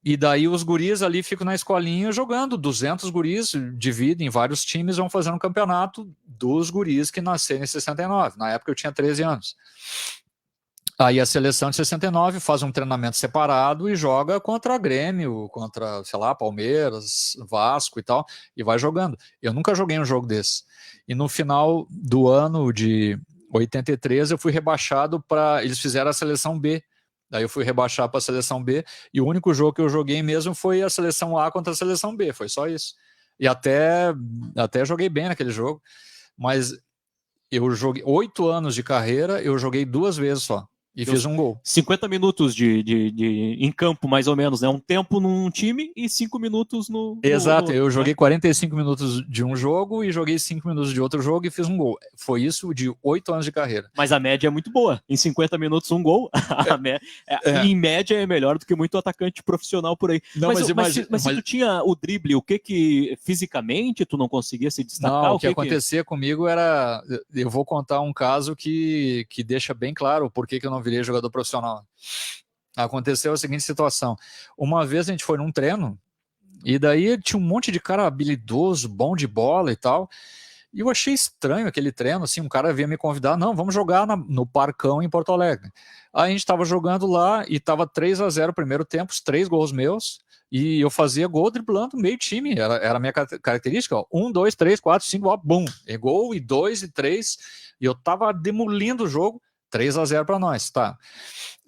C: e daí os guris ali ficam na escolinha jogando, 200 guris, dividem em vários times, vão fazer um campeonato dos guris que nasceram em 69. Na época eu tinha 13 anos. Aí a seleção de 69 faz um treinamento separado e joga contra Grêmio, contra, sei lá, Palmeiras, Vasco e tal, e vai jogando. Eu nunca joguei um jogo desse. E no final do ano de 83 eu fui rebaixado para... Eles fizeram a seleção B. Daí eu fui rebaixar para a seleção B e o único jogo que eu joguei mesmo foi a seleção A contra a seleção B, foi só isso. E até joguei bem naquele jogo, mas eu joguei 8 anos de carreira, eu joguei 2 vezes só. E fiz um gol.
B: 50 minutos em campo, mais ou menos, né? Um tempo num time e 5 minutos no...
C: Exato, eu joguei 45 minutos de um jogo e joguei 5 minutos de outro jogo e fiz um gol. Foi isso de 8 anos de carreira.
B: Mas a média é muito boa. Em 50 minutos, um gol. Em média é melhor do que muito atacante profissional por aí.
C: Não,
B: mas se tu tinha o drible, o que fisicamente tu não conseguia se destacar?
C: Não, o que acontecia comigo era... Eu vou contar um caso que deixa bem claro por que eu não virei jogador profissional. Aconteceu a seguinte situação. Uma vez a gente foi num treino e daí tinha um monte de cara habilidoso, bom de bola e tal. E eu achei estranho aquele treino, assim, um cara vinha me convidar, não, vamos jogar no Parcão em Porto Alegre. Aí a gente tava jogando lá e tava 3-0 primeiro tempo, os 3 gols meus, e eu fazia gol driblando meio time, era a minha característica, ó, 1, 2, 3, 4, 5, ó, bum, e gol, e 2, e 3, e eu tava demolindo o jogo, 3-0 para nós, tá.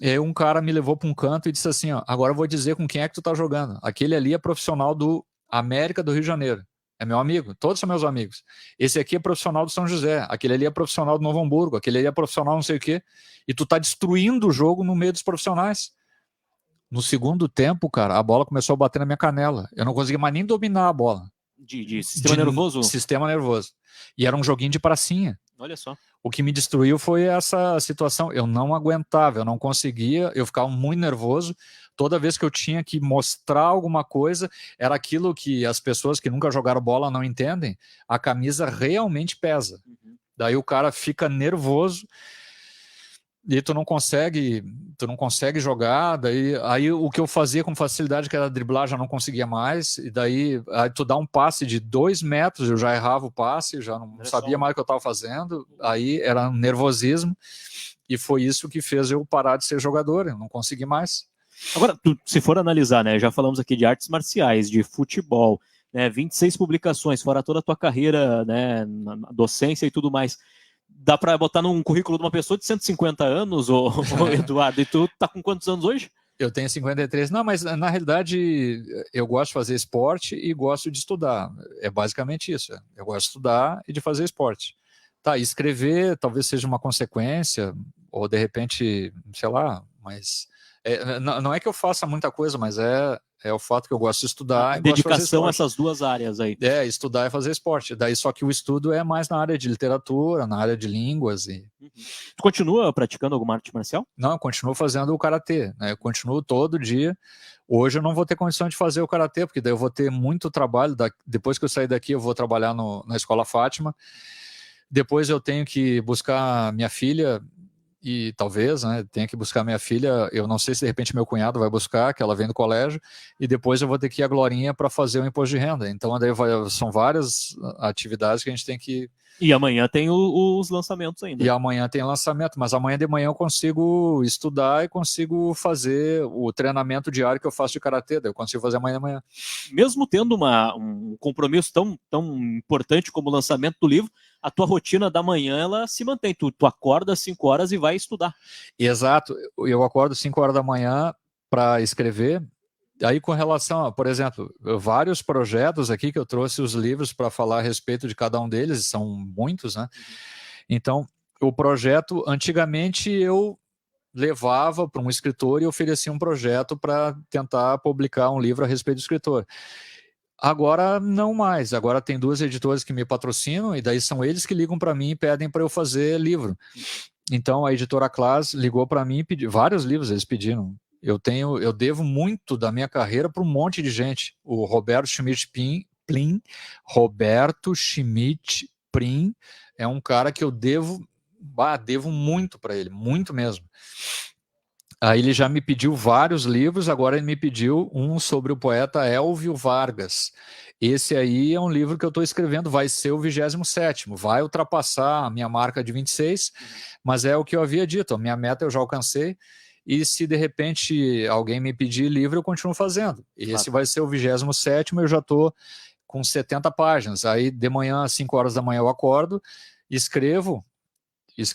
C: E aí um cara me levou para um canto e disse assim, ó, agora eu vou dizer com quem é que tu tá jogando. Aquele ali é profissional do América do Rio de Janeiro. É meu amigo, todos são meus amigos. Esse aqui é profissional do São José, aquele ali é profissional do Novo Hamburgo, aquele ali é profissional não sei o quê. E tu tá destruindo o jogo no meio dos profissionais. No segundo tempo, cara, a bola começou a bater na minha canela. Eu não conseguia mais nem dominar a bola.
B: De sistema nervoso?
C: Sistema nervoso. E era um joguinho de pracinha.
B: Olha só.
C: O que me destruiu foi essa situação. Eu não aguentava, eu não conseguia, eu ficava muito nervoso. Toda vez que eu tinha que mostrar alguma coisa, era aquilo que as pessoas que nunca jogaram bola não entendem. A camisa realmente pesa. Daí o cara fica nervoso e tu não consegue jogar. Aí o que eu fazia com facilidade, que era driblar, já não conseguia mais. E daí aí tu dá um passe de 2 metros, eu já errava o passe, já não sabia mais o que eu estava fazendo. Aí era um nervosismo e foi isso que fez eu parar de ser jogador. Eu não consegui mais.
B: Agora, se for analisar, né, já falamos aqui de artes marciais, de futebol, né, 26 publicações, fora toda a tua carreira, né, na docência e tudo mais. Dá para botar num currículo de uma pessoa de 150 anos, ô Eduardo? E tu tá com quantos anos hoje?
C: Eu tenho 53. Não, mas na realidade eu gosto de fazer esporte e gosto de estudar. É basicamente isso. Eu gosto de estudar e de fazer esporte. Tá, escrever talvez seja uma consequência, ou de repente, sei lá, mas... não é que eu faça muita coisa, mas é o fato que eu gosto de estudar.
B: Dedicação a essas duas áreas aí.
C: Estudar e fazer esporte. Daí só que o estudo é mais na área de literatura, na área de línguas.
B: Tu continua praticando alguma arte marcial?
C: Não, eu continuo fazendo o karatê, né? Eu continuo todo dia. Hoje eu não vou ter condição de fazer o karatê, porque daí eu vou ter muito trabalho. Depois que eu sair daqui, eu vou trabalhar na Escola Fátima. Depois eu tenho que buscar minha filha. E talvez, né, tenha que buscar minha filha, eu não sei se de repente meu cunhado vai buscar, que ela vem do colégio, e depois eu vou ter que ir à Glorinha para fazer o imposto de renda. Então daí são várias atividades que a gente tem que...
B: E amanhã tem os lançamentos ainda.
C: E amanhã tem lançamento, mas amanhã de manhã eu consigo estudar e consigo fazer o treinamento diário que eu faço de karatê, daí eu consigo fazer amanhã de manhã.
B: Mesmo tendo um compromisso tão importante como o lançamento do livro, a tua rotina da manhã, ela se mantém. Tu acorda às 5 horas e vai estudar.
C: Exato. Eu acordo às 5 horas da manhã para escrever. Aí, com relação a, por exemplo, vários projetos aqui que eu trouxe os livros para falar a respeito de cada um deles, são muitos, né? Então, o projeto, antigamente eu levava para um escritor e oferecia um projeto para tentar publicar um livro a respeito do escritor. Agora não mais, agora tem 2 editoras que me patrocinam e daí são eles que ligam para mim e pedem para eu fazer livro. Então a editora Class ligou para mim e pediu, vários livros eles pediram. Eu devo muito da minha carreira para um monte de gente. O Roberto Schmidt-Plin é um cara que eu devo muito para ele, muito mesmo. Aí ele já me pediu vários livros, agora ele me pediu um sobre o poeta Elvio Vargas. Esse aí é um livro que eu estou escrevendo, vai ser o 27º, vai ultrapassar a minha marca de 26, mas é o que eu havia dito, a minha meta eu já alcancei, e se de repente alguém me pedir livro, eu continuo fazendo. Esse vai ser o 27º, eu já estou com 70 páginas. Aí de manhã, às 5 horas da manhã eu acordo, escrevo.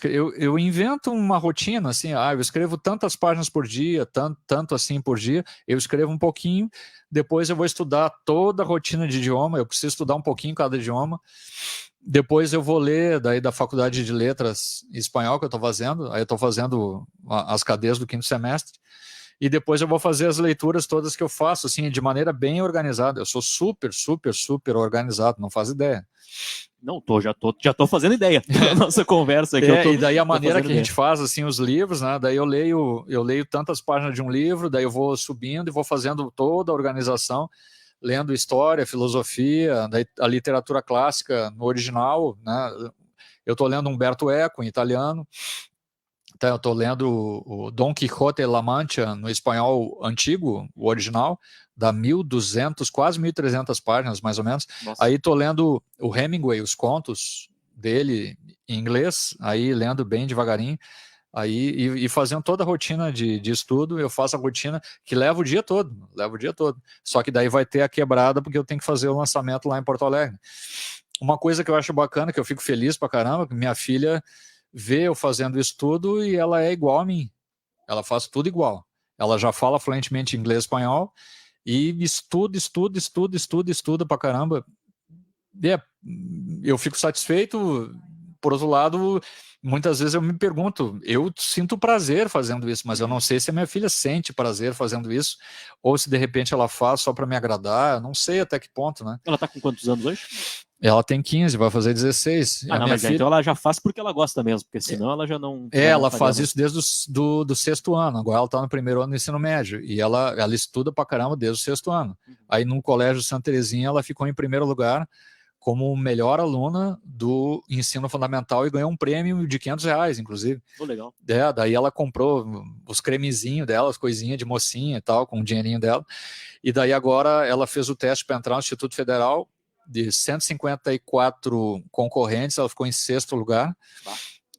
C: Eu invento uma rotina, assim, eu escrevo tantas páginas por dia, tanto assim por dia, eu escrevo um pouquinho, depois eu vou estudar toda a rotina de idioma, eu preciso estudar um pouquinho cada idioma, depois eu vou ler daí da Faculdade de Letras em Espanhol que eu estou fazendo, aí eu estou fazendo as cadeias do 5º semestre, e depois eu vou fazer as leituras todas que eu faço, assim, de maneira bem organizada. Eu sou super, super, super organizado, não faz ideia.
B: Não, já tô fazendo ideia da nossa conversa aqui.
C: E daí a maneira que a gente faz assim os livros, né? Daí eu leio tantas páginas de um livro, daí eu vou subindo e vou fazendo toda a organização, lendo história, filosofia, daí a literatura clássica no original, né? Eu estou lendo Umberto Eco em italiano. Então, eu estou lendo o Dom Quixote de La Mancha no espanhol antigo, o original, dá 1.200, quase 1.300 páginas, mais ou menos. Nossa. Aí estou lendo o Hemingway, os contos dele em inglês, aí lendo bem devagarinho, aí, e fazendo toda a rotina de estudo. Eu faço a rotina que leva o dia todo. Só que daí vai ter a quebrada, porque eu tenho que fazer o lançamento lá em Porto Alegre. Uma coisa que eu acho bacana, que eu fico feliz pra caramba, que minha filha vê eu fazendo isso tudo e ela é igual a mim. Ela faz tudo igual. Ela já fala fluentemente inglês e espanhol e estuda pra caramba. Eu fico satisfeito. Por outro lado, muitas vezes eu me pergunto, eu sinto prazer fazendo isso, mas eu não sei se a minha filha sente prazer fazendo isso, ou se de repente ela faz só para me agradar, eu não sei até que ponto, né?
B: Ela tá com quantos anos hoje?
C: Ela tem 15, vai fazer 16.
B: Não, mas filha... então ela já faz porque ela gosta mesmo, porque senão ela já não...
C: ela faz isso desde do 6º ano, agora ela tá no 1º ano do ensino médio, e ela estuda pra caramba desde o 6º ano. Aí no Colégio Santa Terezinha ela ficou em 1º lugar como melhor aluna do ensino fundamental e ganhou um prêmio de R$500, inclusive.
B: Legal.
C: Daí ela comprou os cremezinhos dela, as coisinhas de mocinha e tal, com o dinheirinho dela. E daí agora ela fez o teste para entrar no Instituto Federal, de 154 concorrentes, ela ficou em 6º lugar.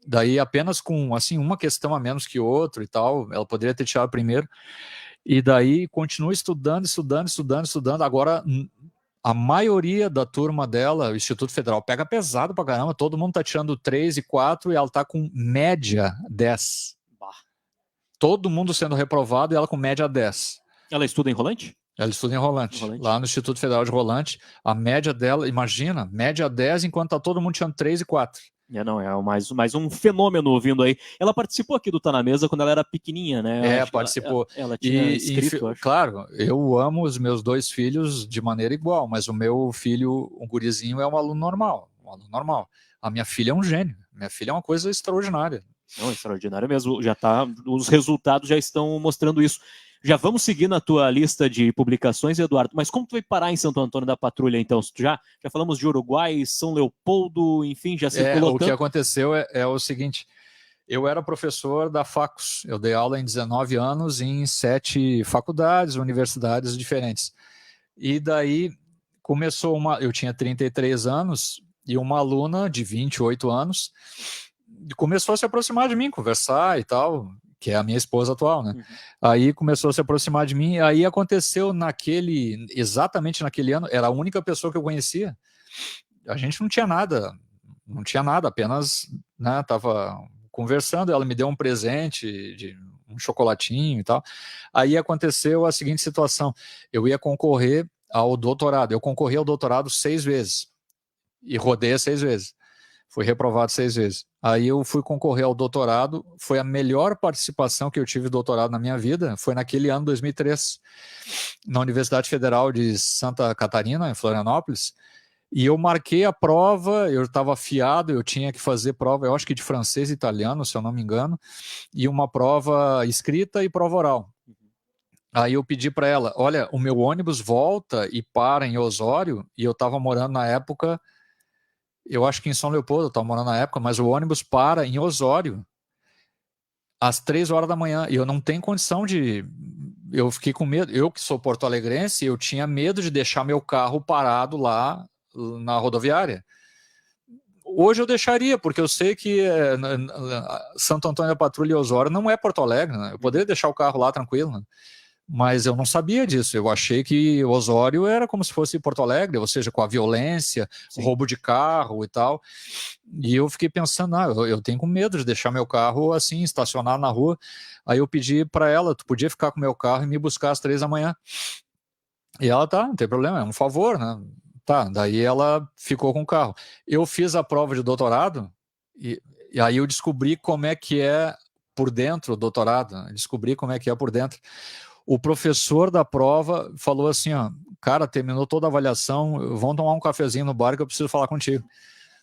C: Daí apenas com assim, uma questão a menos que outro e tal, ela poderia ter tirado primeiro. E daí continua estudando. Agora... a maioria da turma dela, o Instituto Federal, pega pesado pra caramba, todo mundo tá tirando 3 e 4 e ela tá com média 10. Todo mundo sendo reprovado e ela com média 10.
B: Ela estuda em Rolante?
C: Ela estuda em Rolante, lá no Instituto Federal de Rolante. A média dela, imagina, média 10 enquanto tá todo mundo tirando 3 e 4.
B: É mais um fenômeno vindo aí. Ela participou aqui do Tá Na Mesa quando ela era pequenininha, né?
C: Participou.
B: Ela tinha escrito, acho.
C: Claro, eu amo os meus 2 filhos de maneira igual, mas o meu filho, um gurizinho, é um aluno normal. A minha filha é um gênio. Minha filha é uma coisa extraordinária.
B: Não, extraordinária mesmo. Os resultados já estão mostrando isso. Já vamos seguir na tua lista de publicações, Eduardo, mas como tu vai parar em Santo Antônio da Patrulha, então? Já falamos de Uruguai, São Leopoldo, enfim, já circulou tanto.
C: O que aconteceu é o seguinte, eu era professor da Facus, eu dei aula em 19 anos em 7 faculdades, universidades diferentes. E daí começou eu tinha 33 anos, e uma aluna de 28 anos começou a se aproximar de mim, conversar e tal, que é a minha esposa atual, né? Aí começou a se aproximar de mim, aí aconteceu exatamente naquele ano, era a única pessoa que eu conhecia. A gente não tinha nada não tinha nada, apenas, né, tava conversando, ela me deu um presente de um chocolatinho e tal. Aí aconteceu a seguinte situação, eu ia concorrer ao doutorado, eu concorri ao doutorado 6 vezes, e rodei 6 vezes, fui reprovado 6 vezes. Aí eu fui concorrer ao doutorado, foi a melhor participação que eu tive de doutorado na minha vida, foi naquele ano 2003, na Universidade Federal de Santa Catarina, em Florianópolis, e eu marquei a prova, eu estava afiado, eu tinha que fazer prova, eu acho que de francês e italiano, se eu não me engano, e uma prova escrita e prova oral. Aí eu pedi para ela, olha, o meu ônibus volta e para em Osório, e eu estava morando na época, eu acho que em São Leopoldo, eu estava morando na época, mas o ônibus para em Osório às 3 horas da manhã, e eu não tenho condição de... Eu fiquei com medo, eu que sou porto-alegrense, eu tinha medo de deixar meu carro parado lá na rodoviária. Hoje eu deixaria, porque eu sei que Santo Antônio da Patrulha e Osório não é Porto Alegre, né? Eu poderia deixar o carro lá tranquilo, né? Mas eu não sabia disso, eu achei que Osório era como se fosse Porto Alegre, ou seja, com a violência,
B: Sim.
C: roubo de carro e tal, e eu fiquei pensando, eu tenho com medo de deixar meu carro assim, estacionar na rua. Aí eu pedi para ela, tu podia ficar com meu carro e me buscar às 3 da manhã, e ela, tá, não tem problema, é um favor, né? Tá, daí ela ficou com o carro. Eu fiz a prova de doutorado e aí eu descobri como é que é por dentro o doutorado, né? Descobri como é que é por dentro. O professor da prova falou assim, ó, cara, terminou toda a avaliação, vamos tomar um cafezinho no bar que eu preciso falar contigo.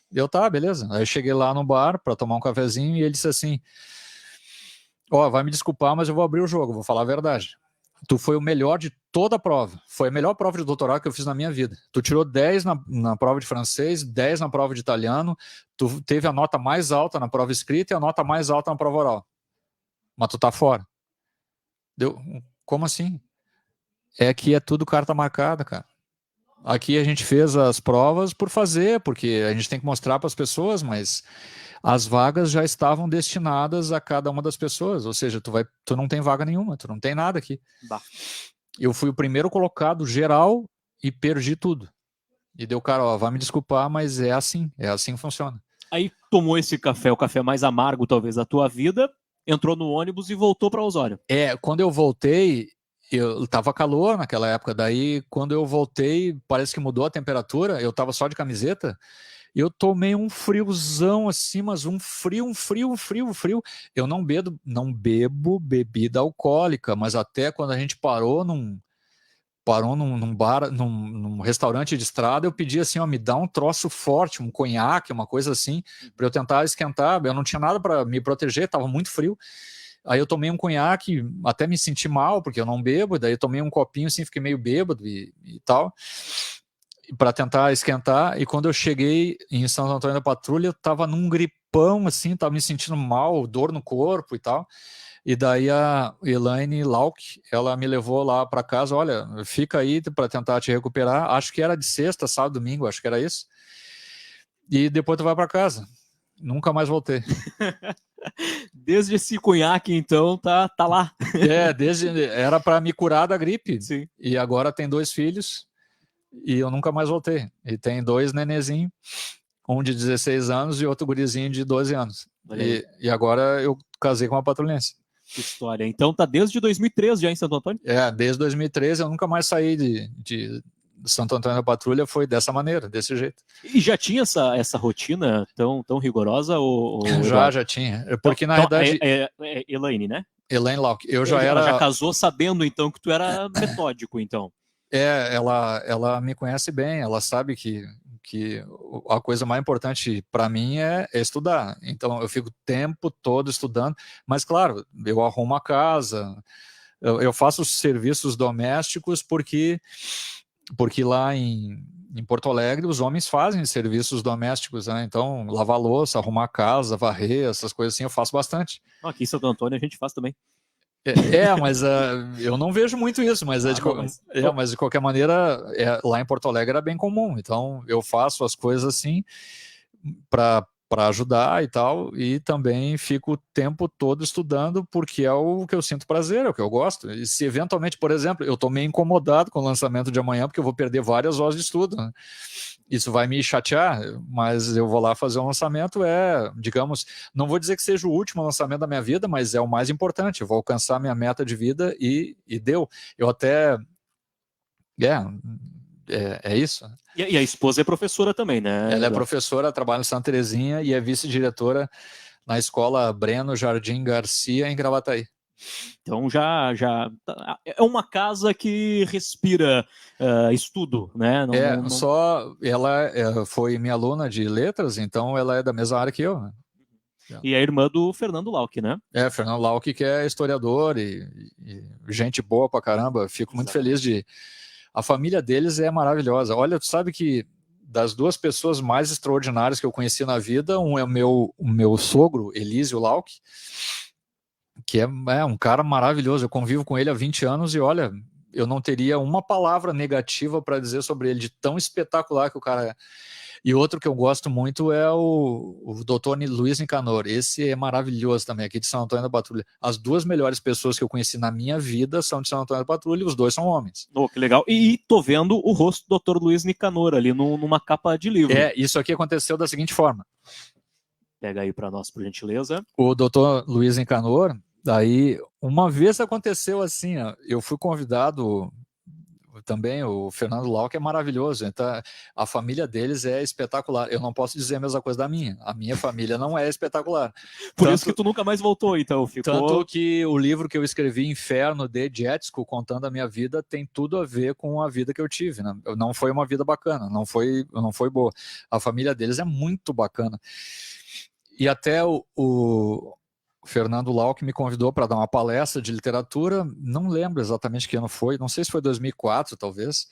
C: Eu, tá, beleza. Aí eu cheguei lá no bar para tomar um cafezinho e ele disse assim, ó, vai me desculpar, mas eu vou abrir o jogo, vou falar a verdade. Tu foi o melhor de toda a prova. Foi a melhor prova de doutorado que eu fiz na minha vida. Tu tirou 10 na prova de francês, 10 na prova de italiano, tu teve a nota mais alta na prova escrita e a nota mais alta na prova oral. Mas tu tá fora. Como assim? É que é tudo carta marcada, cara. Aqui a gente fez as provas por fazer, porque a gente tem que mostrar para as pessoas, mas as vagas já estavam destinadas a cada uma das pessoas, ou seja, tu não tem vaga nenhuma, tu não tem nada aqui.
B: Bah.
C: Eu fui o primeiro colocado geral e perdi tudo. E deu, cara, ó, vai me desculpar, mas é assim que funciona.
B: Aí tomou esse café, o café mais amargo talvez da tua vida, entrou no ônibus e voltou para Osório.
C: Quando eu voltei, eu tava calor naquela época, daí quando eu voltei, parece que mudou a temperatura, eu tava só de camiseta, eu tomei um friozão assim, mas um frio. Eu não bebo bebida alcoólica, mas até quando a gente parou num bar, num restaurante de estrada, eu pedi assim, ó, me dá um troço forte, um conhaque, uma coisa assim, para eu tentar esquentar. Eu não tinha nada para me proteger, estava muito frio. Aí eu tomei um conhaque, até me senti mal, porque eu não bebo, daí eu tomei um copinho assim, fiquei meio bêbado e tal, para tentar esquentar. E quando eu cheguei em Santo Antônio da Patrulha, eu tava num gripão, assim, tava me sentindo mal, dor no corpo e tal. E daí a Elaine Lauk, ela me levou lá para casa, olha, fica aí para tentar te recuperar. Acho que era de sexta, sábado, domingo, acho que era isso. E depois tu vai para casa. Nunca mais voltei.
B: Desde esse cunhaque, então, tá lá.
C: Era para me curar da gripe.
B: Sim.
C: E agora tem 2 filhos e eu nunca mais voltei. E tem 2 nenezinhos, um de 16 anos e outro gurizinho de 12 anos. E agora eu casei com uma patrulhense.
B: Que história. Então tá desde 2013 já em Santo Antônio?
C: Desde 2013 eu nunca mais saí de Santo Antônio da Patrulha, foi dessa maneira, desse jeito.
B: E já tinha essa rotina tão rigorosa? Ou
C: já tinha. Porque na verdade...
B: Elaine, né?
C: Elaine Lauk.
B: Ela já casou sabendo então que tu era metódico, então.
C: Ela me conhece bem, ela sabe que a coisa mais importante para mim é estudar. Então eu fico o tempo todo estudando, mas claro, eu arrumo a casa, eu faço os serviços domésticos porque lá em Porto Alegre os homens fazem serviços domésticos, né? Então lavar louça, arrumar a casa, varrer, essas coisas assim eu faço bastante.
B: Aqui em Santo Antônio a gente faz também.
C: Mas eu não vejo muito isso, mas, mas de qualquer maneira, lá em Porto Alegre era bem comum, então eu faço as coisas assim para para ajudar e tal, e também fico o tempo todo estudando, porque é o que eu sinto prazer, é o que eu gosto. E se eventualmente, por exemplo, eu estou meio incomodado com o lançamento de amanhã, porque eu vou perder várias horas de estudo, né? Isso vai me chatear, mas eu vou lá fazer um lançamento, digamos, não vou dizer que seja o último lançamento da minha vida, mas é o mais importante. Eu vou alcançar minha meta de vida e deu. Eu até... É isso.
B: E a esposa é professora também, né?
C: Ela é professora, trabalha em Santa Terezinha e é vice-diretora na escola Breno Jardim Garcia, em Gravataí.
B: Então já é uma casa que respira estudo, né?
C: Só ela foi minha aluna de letras, então ela é da mesma área que eu, né?
B: E é irmã do Fernando Lauck, né?
C: Fernando Lauck, que é historiador e gente boa pra caramba. Fico muito feliz de... A família deles é maravilhosa. Olha, tu sabe que das duas pessoas mais extraordinárias que eu conheci na vida, um é o meu sogro, Elísio Lauck, que é um cara maravilhoso. Eu convivo com ele há 20 anos e olha, eu não teria uma palavra negativa para dizer sobre ele, de tão espetacular que o cara é. E outro que eu gosto muito é o Dr. Luiz Nicanor. Esse é maravilhoso também, aqui de São Antônio da Patrulha. As duas melhores pessoas que eu conheci na minha vida são de São Antônio da Patrulha e os dois são homens.
B: Oh, que legal. E tô vendo o rosto do Dr. Luiz Nicanor ali numa capa de livro.
C: Isso aqui aconteceu da seguinte forma.
B: Pega aí para nós, por gentileza.
C: O Dr. Luiz Nicanor, daí, uma vez aconteceu assim, ó, eu fui convidado... Também o Fernando Lauck é maravilhoso, então a família deles é espetacular. Eu não posso dizer a mesma coisa da minha. A minha família não é espetacular.
B: Por isso que tu nunca mais voltou, então.
C: Tanto que o livro que eu escrevi, Inferno de Jetsko, contando a minha vida, tem tudo a ver com a vida que eu tive, né? Não foi uma vida bacana, não foi boa. A família deles é muito bacana. E até o Fernando Lauck me convidou para dar uma palestra de literatura, não lembro exatamente que ano foi, não sei se foi 2004 talvez,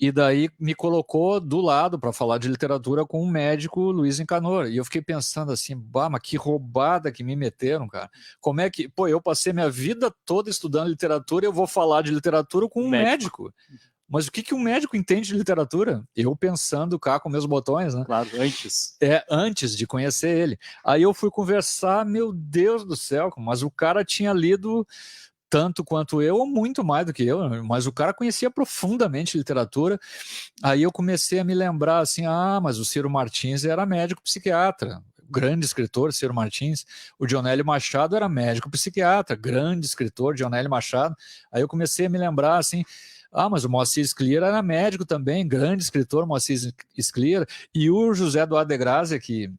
C: e daí me colocou do lado para falar de literatura com o médico Luiz Nicanor, e eu fiquei pensando assim, mas que roubada que me meteram, cara. Como é que, eu passei minha vida toda estudando literatura e eu vou falar de literatura com um médico. Mas o que um médico entende de literatura? Eu pensando cá com meus botões, né?
B: Claro, antes.
C: Antes de conhecer ele. Aí eu fui conversar, meu Deus do céu, mas o cara tinha lido tanto quanto eu, ou muito mais do que eu, mas o cara conhecia profundamente literatura. Aí eu comecei a me lembrar assim, mas o Ciro Martins era médico psiquiatra. Grande escritor, Ciro Martins. O Dionélio Machado era médico psiquiatra, grande escritor, Dionélio Machado. Aí eu comecei a me lembrar assim... mas o Moacir Scliar era médico também, grande escritor, Moacir Scliar, e o José Eduardo de Grazia, que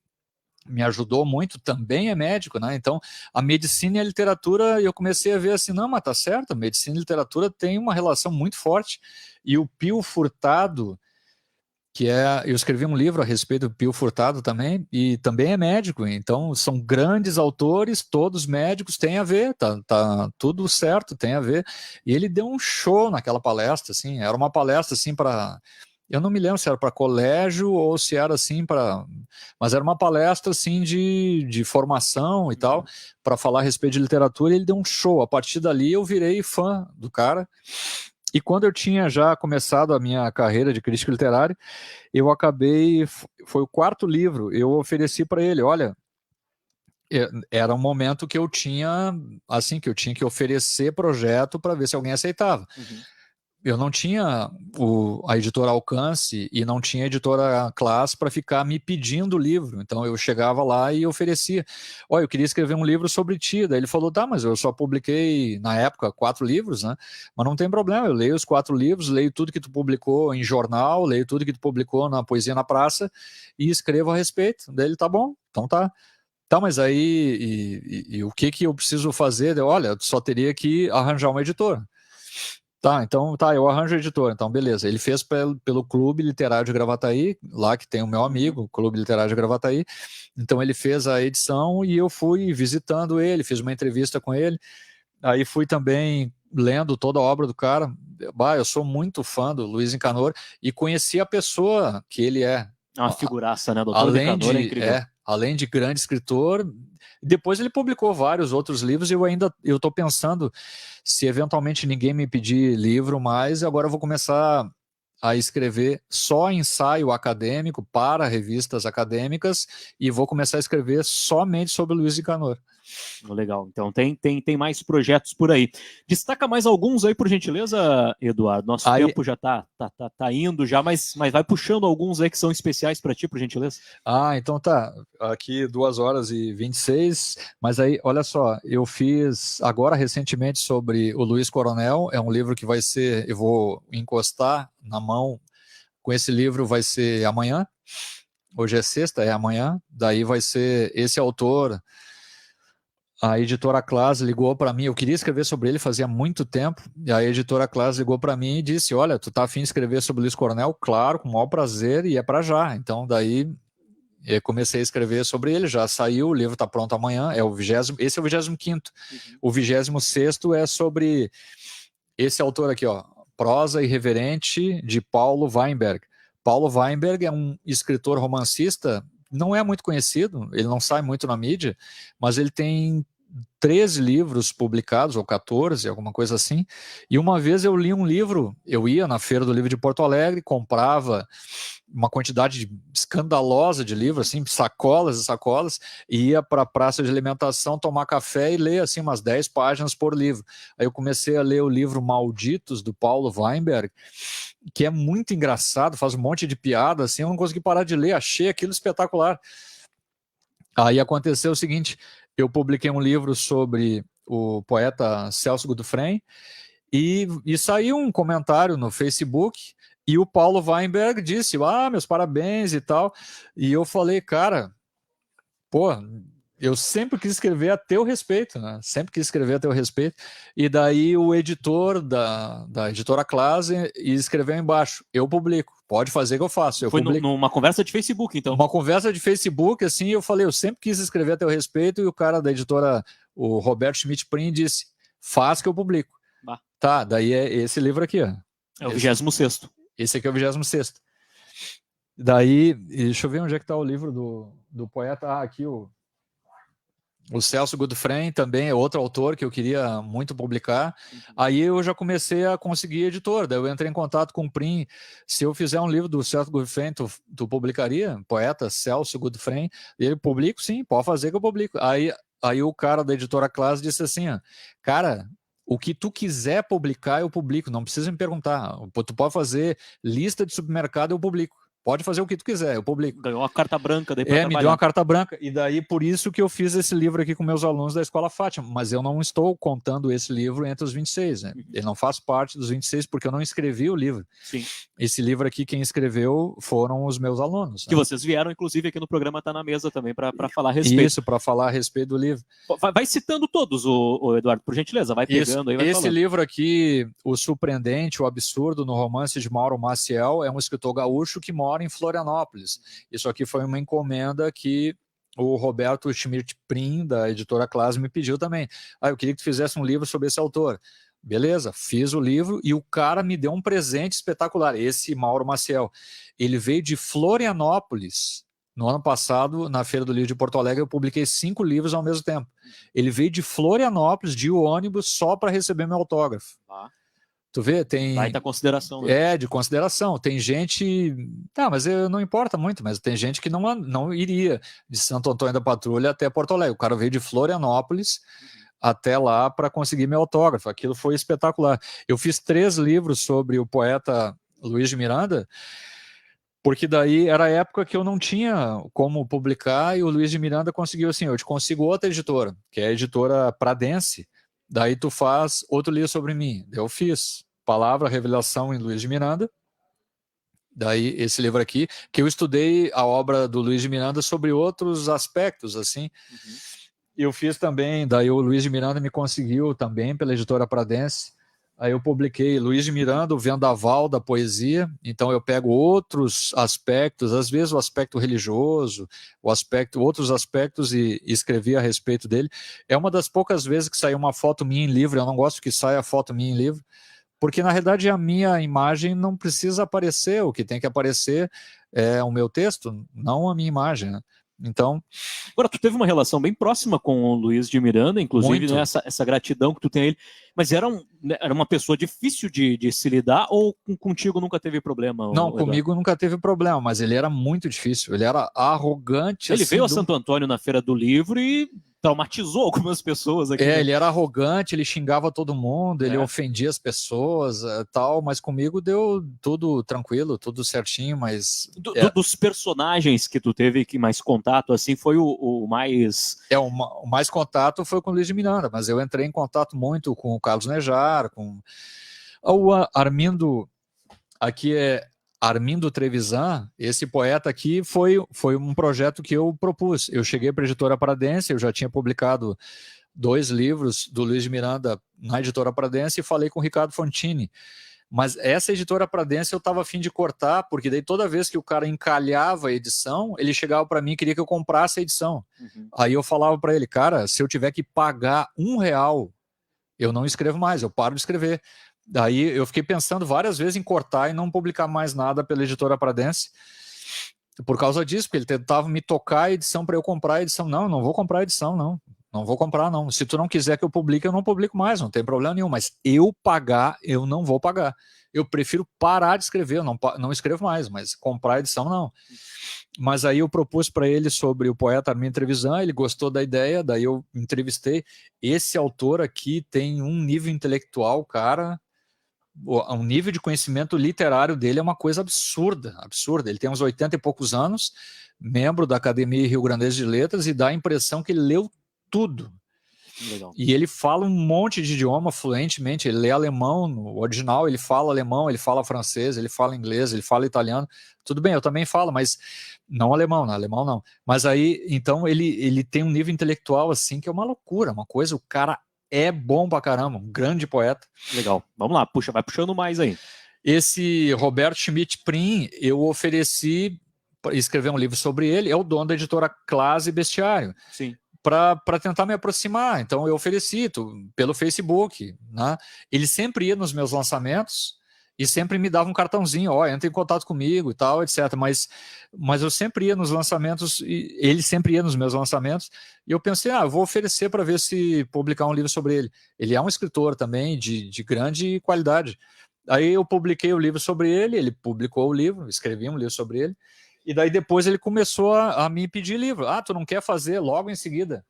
C: me ajudou muito, também é médico, né? Então, a medicina e a literatura, eu comecei a ver assim, não, mas tá certo, a medicina e a literatura tem uma relação muito forte, e o Pio Furtado, eu escrevi um livro a respeito do Pio Furtado também, e também é médico, então são grandes autores, todos médicos, tem a ver, tá tudo certo, tem a ver, e ele deu um show naquela palestra, assim, era uma palestra assim para, eu não me lembro se era para colégio ou se era assim mas era uma palestra assim de formação e tal, para falar a respeito de literatura, e ele deu um show, a partir dali eu virei fã do cara. E quando eu tinha já começado a minha carreira de crítico literário, eu acabei, foi o 4º livro, eu ofereci para ele, olha, era um momento que eu tinha, assim, que eu tinha que oferecer projeto para ver se alguém aceitava. Uhum. Eu não tinha a editora Alcance e não tinha a editora Classe para ficar me pedindo livro. Então eu chegava lá e oferecia. Eu queria escrever um livro sobre ti. Daí ele falou, tá, mas eu só publiquei, na época, 4 livros, né? Mas não tem problema, eu leio os 4 livros, leio tudo que tu publicou em jornal, leio tudo que tu publicou na Poesia na Praça e escrevo a respeito. Daí ele, tá bom, então tá. Tá, mas aí, e o que eu preciso fazer? Olha, tu só teria que arranjar uma editora. Tá, então eu arranjo o editor, então beleza. Ele fez pelo Clube Literário de Gravataí, lá que tem o meu amigo, o Clube Literário de Gravataí. Então ele fez a edição e eu fui visitando ele, fiz uma entrevista com ele. Aí fui também lendo toda a obra do cara. Eu sou muito fã do Luiz Nicanor e conheci a pessoa que ele é.
B: Uma figuraça, né? Doutor Nicanor é incrível.
C: Além de grande escritor, depois ele publicou vários outros livros e eu estou pensando, se eventualmente ninguém me pedir livro mais, agora eu vou começar a escrever só ensaio acadêmico para revistas acadêmicas e vou começar a escrever somente sobre Luiz Nicanor.
B: Legal, então tem mais projetos por aí. Destaca mais alguns aí, por gentileza, Eduardo. Nosso tempo já tá indo já, mas vai puxando alguns aí que são especiais para ti, por gentileza.
C: Então tá, aqui 2h26, mas aí, olha só, eu fiz agora recentemente sobre o Luiz Coronel, é um livro que vai ser, eu vou encostar na mão com esse livro, vai ser amanhã, hoje é sexta, é amanhã, daí vai ser esse autor. A editora Class ligou para mim, eu queria escrever sobre ele fazia muito tempo, e a editora Class ligou para mim e disse, olha, tu tá afim de escrever sobre Luiz Coronel? Claro, com o maior prazer, e é para já. Então daí eu comecei a escrever sobre ele, já saiu, o livro está pronto amanhã, esse é o 25º. O 26º é sobre esse autor aqui, ó, Prosa Irreverente, de Paulo Weinberg. Paulo Weinberg é um escritor romancista, não é muito conhecido, ele não sai muito na mídia, mas ele tem 13 livros publicados, ou 14, alguma coisa assim, e uma vez eu li um livro, eu ia na Feira do Livro de Porto Alegre, comprava uma quantidade escandalosa de livros, assim, sacolas e sacolas, e ia para a praça de alimentação tomar café e ler assim umas 10 páginas por livro. Aí eu comecei a ler o livro Malditos, do Paulo Weinberg, que é muito engraçado, faz um monte de piada, assim, eu não consegui parar de ler, achei aquilo espetacular. Aí aconteceu o seguinte, eu publiquei um livro sobre o poeta Celso Godefroy, e saiu um comentário no Facebook, e o Paulo Weinberg disse, meus parabéns e tal, e eu falei, cara, pô, eu sempre quis escrever a teu respeito, né? Sempre quis escrever a teu respeito. E daí o editor da editora Clase escreveu embaixo, eu publico, pode fazer que eu faço.
B: Foi numa conversa de Facebook, então?
C: Uma conversa de Facebook, assim, eu falei, eu sempre quis escrever a teu respeito, e o cara da editora, o Roberto Schmidt-Prim, disse, faz que eu publico. Tá, daí é esse livro aqui, ó.
B: É o 26º.
C: Esse aqui é o 26º. Daí, deixa eu ver onde é que tá o livro do poeta. Aqui o Celso Godefroy também é outro autor que eu queria muito publicar. Aí eu já comecei a conseguir editor, daí eu entrei em contato com o Prim. Se eu fizer um livro do Celso Godefroy, tu publicaria? Poeta Celso Godefroy. E ele, publico? Sim, pode fazer que eu publico. Aí o cara da editora Classe disse assim, ó, cara, o que tu quiser publicar, eu publico, não precisa me perguntar. Tu pode fazer lista de supermercado, eu publico. Pode fazer o que tu quiser, eu publico.
B: Ganhou uma carta branca daí para trabalhar.
C: Me deu uma carta branca, e daí por isso que eu fiz esse livro aqui com meus alunos da Escola Fátima, mas eu não estou contando esse livro entre os 26, né? Ele não faz parte dos 26 porque eu não escrevi o livro.
B: Sim.
C: Esse livro aqui, quem escreveu foram os meus alunos.
B: Que vocês vieram, inclusive, aqui no programa Tá na Mesa também para falar a respeito.
C: Isso, para falar a respeito do livro.
B: Vai citando todos, o Eduardo, por gentileza, vai pegando aí, vai
C: Esse
B: falando.
C: livro aqui, O Surpreendente, o Absurdo no Romance de Mauro Maciel, é um escritor gaúcho que mora em Florianópolis. Isso aqui foi uma encomenda que o Roberto Schmidt-Prim, da editora Classe, me pediu também. Eu queria que tu fizesse um livro sobre esse autor. Beleza, fiz o livro e o cara me deu um presente espetacular, esse Mauro Maciel. Ele veio de Florianópolis. No ano passado, na Feira do Livro de Porto Alegre, eu publiquei 5 livros ao mesmo tempo. Ele veio de Florianópolis, de ônibus, só para receber meu autógrafo. Tu vê, tem...
B: Baita consideração, né?
C: De consideração. Tem gente... mas não importa muito, mas tem gente que não iria de Santo Antônio da Patrulha até Porto Alegre. O cara veio de Florianópolis até lá para conseguir meu autógrafo. Aquilo foi espetacular. Eu fiz 3 livros sobre o poeta Luiz de Miranda, porque daí era a época que eu não tinha como publicar, e o Luiz de Miranda conseguiu assim, eu te consigo outra editora, que é a editora Pradense, daí tu faz outro livro sobre mim. Eu fiz Palavra, Revelação em Luiz de Miranda, daí esse livro aqui, que eu estudei a obra do Luiz de Miranda sobre outros aspectos, assim. Eu fiz também, daí o Luiz de Miranda me conseguiu também pela editora Pradense. Aí eu publiquei Luiz de Miranda, o Vendaval da Poesia. Então eu pego outros aspectos, às vezes o aspecto religioso, outros aspectos, e escrevi a respeito dele. É uma das poucas vezes que saiu uma foto minha em livro. Eu não gosto que saia foto minha em livro, porque na realidade a minha imagem não precisa aparecer. O que tem que aparecer é o meu texto, não a minha imagem, né? Então...
B: Agora, tu teve uma relação bem próxima com o Luiz de Miranda, inclusive, né, essa gratidão que tu tem a ele, mas era uma pessoa difícil de se lidar, ou contigo nunca teve problema?
C: Não, comigo nunca teve problema, mas ele era muito difícil, ele era arrogante.
B: Ele veio a Santo Antônio na Feira do Livro e traumatizou algumas pessoas aqui.
C: Ele era arrogante, ele xingava todo mundo, ele ofendia as pessoas, tal, mas comigo deu tudo tranquilo, tudo certinho, mas...
B: Dos personagens que tu teve que mais contato, assim, foi o mais...
C: O mais contato foi com o Luiz de Miranda, mas eu entrei em contato muito com o Carlos Nejar, com o Armindo, aqui é Armindo Trevisan. Esse poeta aqui foi um projeto que eu propus. Eu cheguei para a Editora Pradense, eu já tinha publicado 2 livros do Luiz de Miranda na Editora Pradense e falei com o Ricardo Fontini. Mas essa Editora Pradense eu estava a fim de cortar, porque daí toda vez que o cara encalhava a edição, ele chegava para mim e queria que eu comprasse a edição. Aí eu falava para ele, cara, se eu tiver que pagar R$1, eu não escrevo mais, eu paro de escrever. Daí eu fiquei pensando várias vezes em cortar e não publicar mais nada pela Editora Pradense, por causa disso, porque ele tentava me tocar a edição para eu comprar a edição. Não vou comprar a edição, não vou comprar, não. Se tu não quiser que eu publique, eu não publico mais, não tem problema nenhum, mas eu pagar, eu não vou pagar. Eu prefiro parar de escrever, eu não escrevo mais, mas comprar a edição, não. Mas aí eu propus para ele sobre o poeta Armindo Trevisan, ele gostou da ideia, daí eu entrevistei. Esse autor aqui tem um nível intelectual, cara... O nível de conhecimento literário dele é uma coisa absurda. Ele tem uns 80 e poucos anos, membro da Academia Rio Grandense de Letras, e dá a impressão que ele leu tudo. Legal. E ele fala um monte de idioma fluentemente, ele lê alemão no original, ele fala alemão, ele fala francês, ele fala inglês, ele fala italiano. Tudo bem, eu também falo, mas não alemão não. Mas aí, então, ele tem um nível intelectual assim que é uma loucura, uma coisa, o cara é bom pra caramba, um grande poeta.
B: Legal, vamos lá, vai puxando mais aí.
C: Esse Roberto Schmidt Prim, eu ofereci para escrever um livro sobre ele, é o dono da editora Clase Bestiário.
B: Sim.
C: Para tentar me aproximar, então eu ofereci pelo Facebook, né? Ele sempre ia nos meus lançamentos e sempre me dava um cartãozinho, entra em contato comigo e tal, etc. Mas eu sempre ia nos lançamentos, e ele sempre ia nos meus lançamentos, e eu pensei, eu vou oferecer para ver se publicar um livro sobre ele. Ele é um escritor também de grande qualidade. Aí eu publiquei o livro sobre ele, ele publicou o livro, escrevi um livro sobre ele, e daí depois ele começou a me pedir livro. Tu não quer fazer logo em seguida?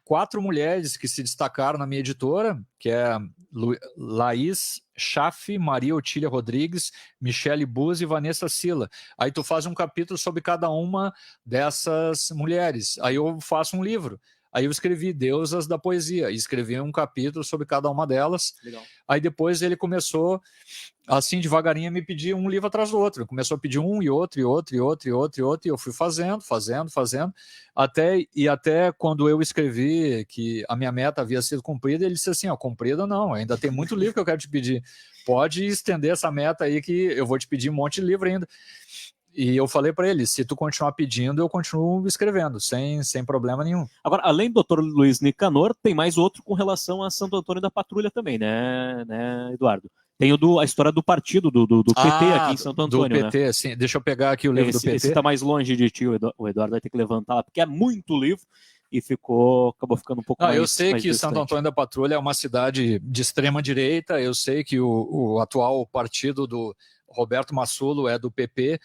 C: 4 mulheres que se destacaram na minha editora, que é Laís Chafe, Maria Otília Rodrigues, Michele Buzzi e Vanessa Sila. Aí tu faz um capítulo sobre cada uma dessas mulheres. Aí eu faço um livro. Aí eu escrevi Deusas da Poesia, e escrevi um capítulo sobre cada uma delas. Legal. Aí depois ele começou, assim, devagarinho, a me pedir um livro atrás do outro. Ele começou a pedir um e outro, e eu fui fazendo, até quando eu escrevi que a minha meta havia sido cumprida, ele disse assim, cumprida não, ainda tem muito livro que eu quero te pedir. Pode estender essa meta aí que eu vou te pedir um monte de livro ainda. E eu falei para ele, se tu continuar pedindo, eu continuo escrevendo, sem problema nenhum.
B: Agora, além do Dr. Luiz Nicanor, tem mais outro com relação a Santo Antônio da Patrulha também, né Eduardo? Tem a história do partido, do PT aqui em Santo Antônio,
C: do PT, né? Sim. Deixa eu pegar aqui o livro do PT.
B: Esse está mais longe de ti, o Eduardo vai ter que levantar lá, porque é muito livro e acabou ficando um pouco mais...
C: Eu sei que Santo Antônio da Patrulha é uma cidade de extrema direita, eu sei que o atual partido do Roberto Massulo é do PP,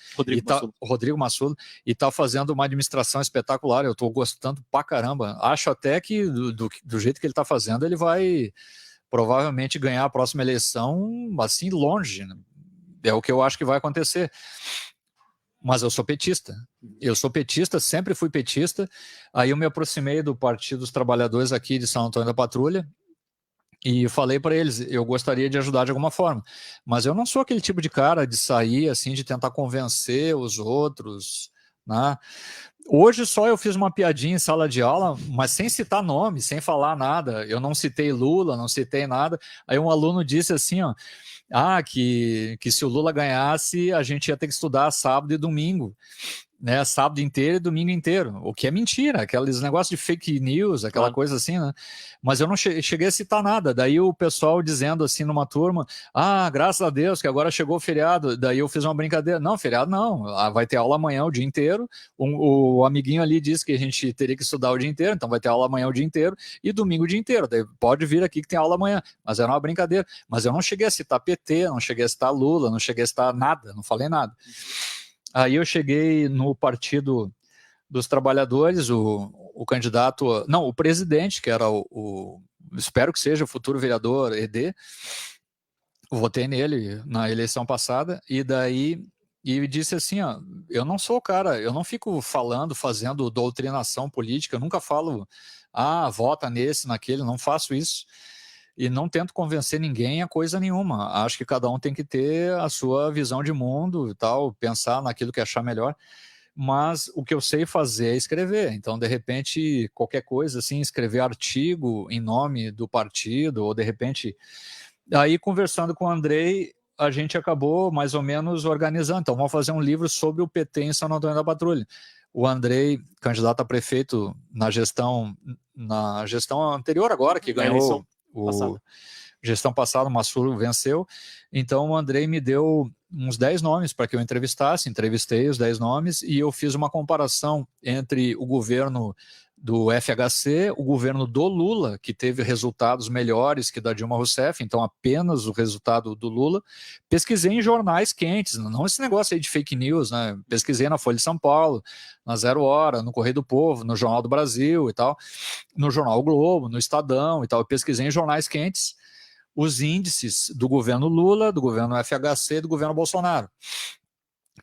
C: Rodrigo Massulo, e está fazendo uma administração espetacular, eu estou gostando pra caramba, acho até que do jeito que ele está fazendo, ele vai provavelmente ganhar a próxima eleição assim longe, né? É o que eu acho que vai acontecer. Mas eu sou petista, sempre fui petista, aí eu me aproximei do Partido dos Trabalhadores aqui de São Antônio da Patrulha, e falei para eles, eu gostaria de ajudar de alguma forma, mas eu não sou aquele tipo de cara de sair assim, de tentar convencer os outros, né? Hoje só eu fiz uma piadinha em sala de aula, mas sem citar nome, sem falar nada, eu não citei Lula, não citei nada, aí um aluno disse assim, que se o Lula ganhasse, a gente ia ter que estudar sábado e domingo, né, sábado inteiro e domingo inteiro, o que é mentira, aqueles negócios de fake news, aquela coisa assim, né? Mas eu não cheguei a citar nada, daí o pessoal dizendo assim numa turma, graças a Deus que agora chegou o feriado, daí eu fiz uma brincadeira, não, feriado não, vai ter aula amanhã o dia inteiro, o o amiguinho ali disse que a gente teria que estudar o dia inteiro, então vai ter aula amanhã o dia inteiro e domingo o dia inteiro. Daí pode vir aqui que tem aula amanhã. Mas era uma brincadeira. Mas eu não cheguei a citar PT, não cheguei a citar Lula, não cheguei a citar nada, não falei nada. Aí eu cheguei no Partido dos Trabalhadores, o candidato, não, o presidente, que era espero que seja o futuro vereador ED, votei nele na eleição passada, e daí disse assim, ó, eu não sou o cara, eu não fico falando, fazendo doutrinação política, eu nunca falo, vota nesse, naquele, não faço isso, e não tento convencer ninguém a coisa nenhuma, acho que cada um tem que ter a sua visão de mundo e tal, pensar naquilo que achar melhor, mas o que eu sei fazer é escrever, então de repente qualquer coisa assim, escrever artigo em nome do partido, ou de repente, aí conversando com o Andrei, a gente acabou mais ou menos organizando, então vamos fazer um livro sobre o PT em São Antônio da Patrulha. O Andrei, candidato a prefeito na gestão anterior agora, que ganhou gestão passada, o Massuro venceu, então o Andrei me deu uns 10 nomes para que eu entrevistasse, entrevistei os 10 nomes e eu fiz uma comparação entre o governo do FHC, o governo do Lula, que teve resultados melhores que da Dilma Rousseff, então apenas o resultado do Lula. Pesquisei em jornais quentes, não esse negócio aí de fake news, né? Pesquisei na Folha de São Paulo, na Zero Hora, no Correio do Povo, no Jornal do Brasil e tal, no Jornal o Globo, no Estadão e tal. Eu pesquisei em jornais quentes os índices do governo Lula, do governo FHC e do governo Bolsonaro.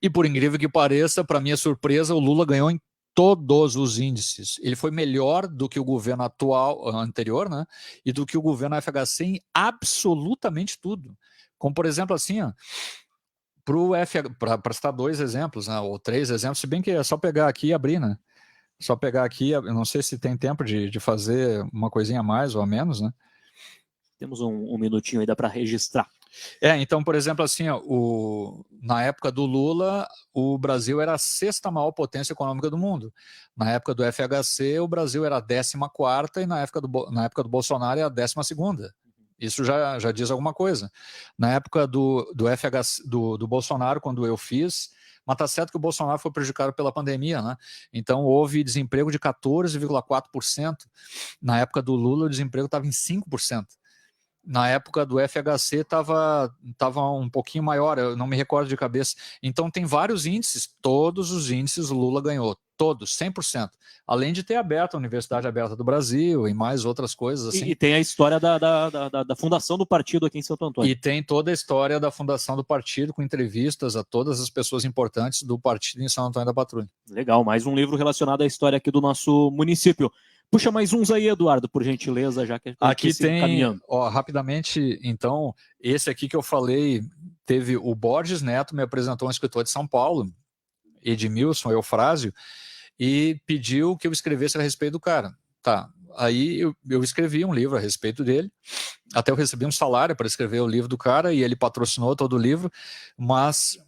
C: E por incrível que pareça, para minha surpresa, o Lula ganhou em todos os índices. Ele foi melhor do que o governo anterior, né? E do que o governo FHC em absolutamente tudo. Como, por exemplo, assim, para citar 2 exemplos, né, ou 3 exemplos, se bem que é só pegar aqui e abrir, né? Só pegar aqui, eu não sei se tem tempo de fazer uma coisinha a mais ou a menos, né?
B: Temos um minutinho ainda para registrar.
C: Então, por exemplo, assim, na época do Lula, o Brasil era a 6ª maior potência econômica do mundo. Na época do FHC, o Brasil era a 14ª e na época do Bolsonaro era a 12ª. Isso já diz alguma coisa. Na época do FHC, do Bolsonaro, quando eu fiz, mas tá certo que o Bolsonaro foi prejudicado pela pandemia, né? Então houve desemprego de 14,4%. Na época do Lula, o desemprego estava em 5%. Na época do FHC estava um pouquinho maior, eu não me recordo de cabeça. Então tem vários índices, todos os índices o Lula ganhou, todos, 100%. Além de ter aberto a Universidade Aberta do Brasil e mais outras coisas assim.
B: E tem a história da fundação do partido aqui em Santo Antônio.
C: E tem toda a história da fundação do partido, com entrevistas a todas as pessoas importantes do partido em São Antônio da Patrulha.
B: Legal, mais um livro relacionado à história aqui do nosso município. Puxa mais uns aí, Eduardo, por gentileza, já que a gente
C: aqui tem, caminhando. Rapidamente, então, esse aqui que eu falei, teve o Borges Neto, me apresentou um escritor de São Paulo, Edmilson Eufrásio, e pediu que eu escrevesse a respeito do cara. Tá, aí eu escrevi um livro a respeito dele, até eu recebi um salário para escrever o livro do cara, e ele patrocinou todo o livro, mas...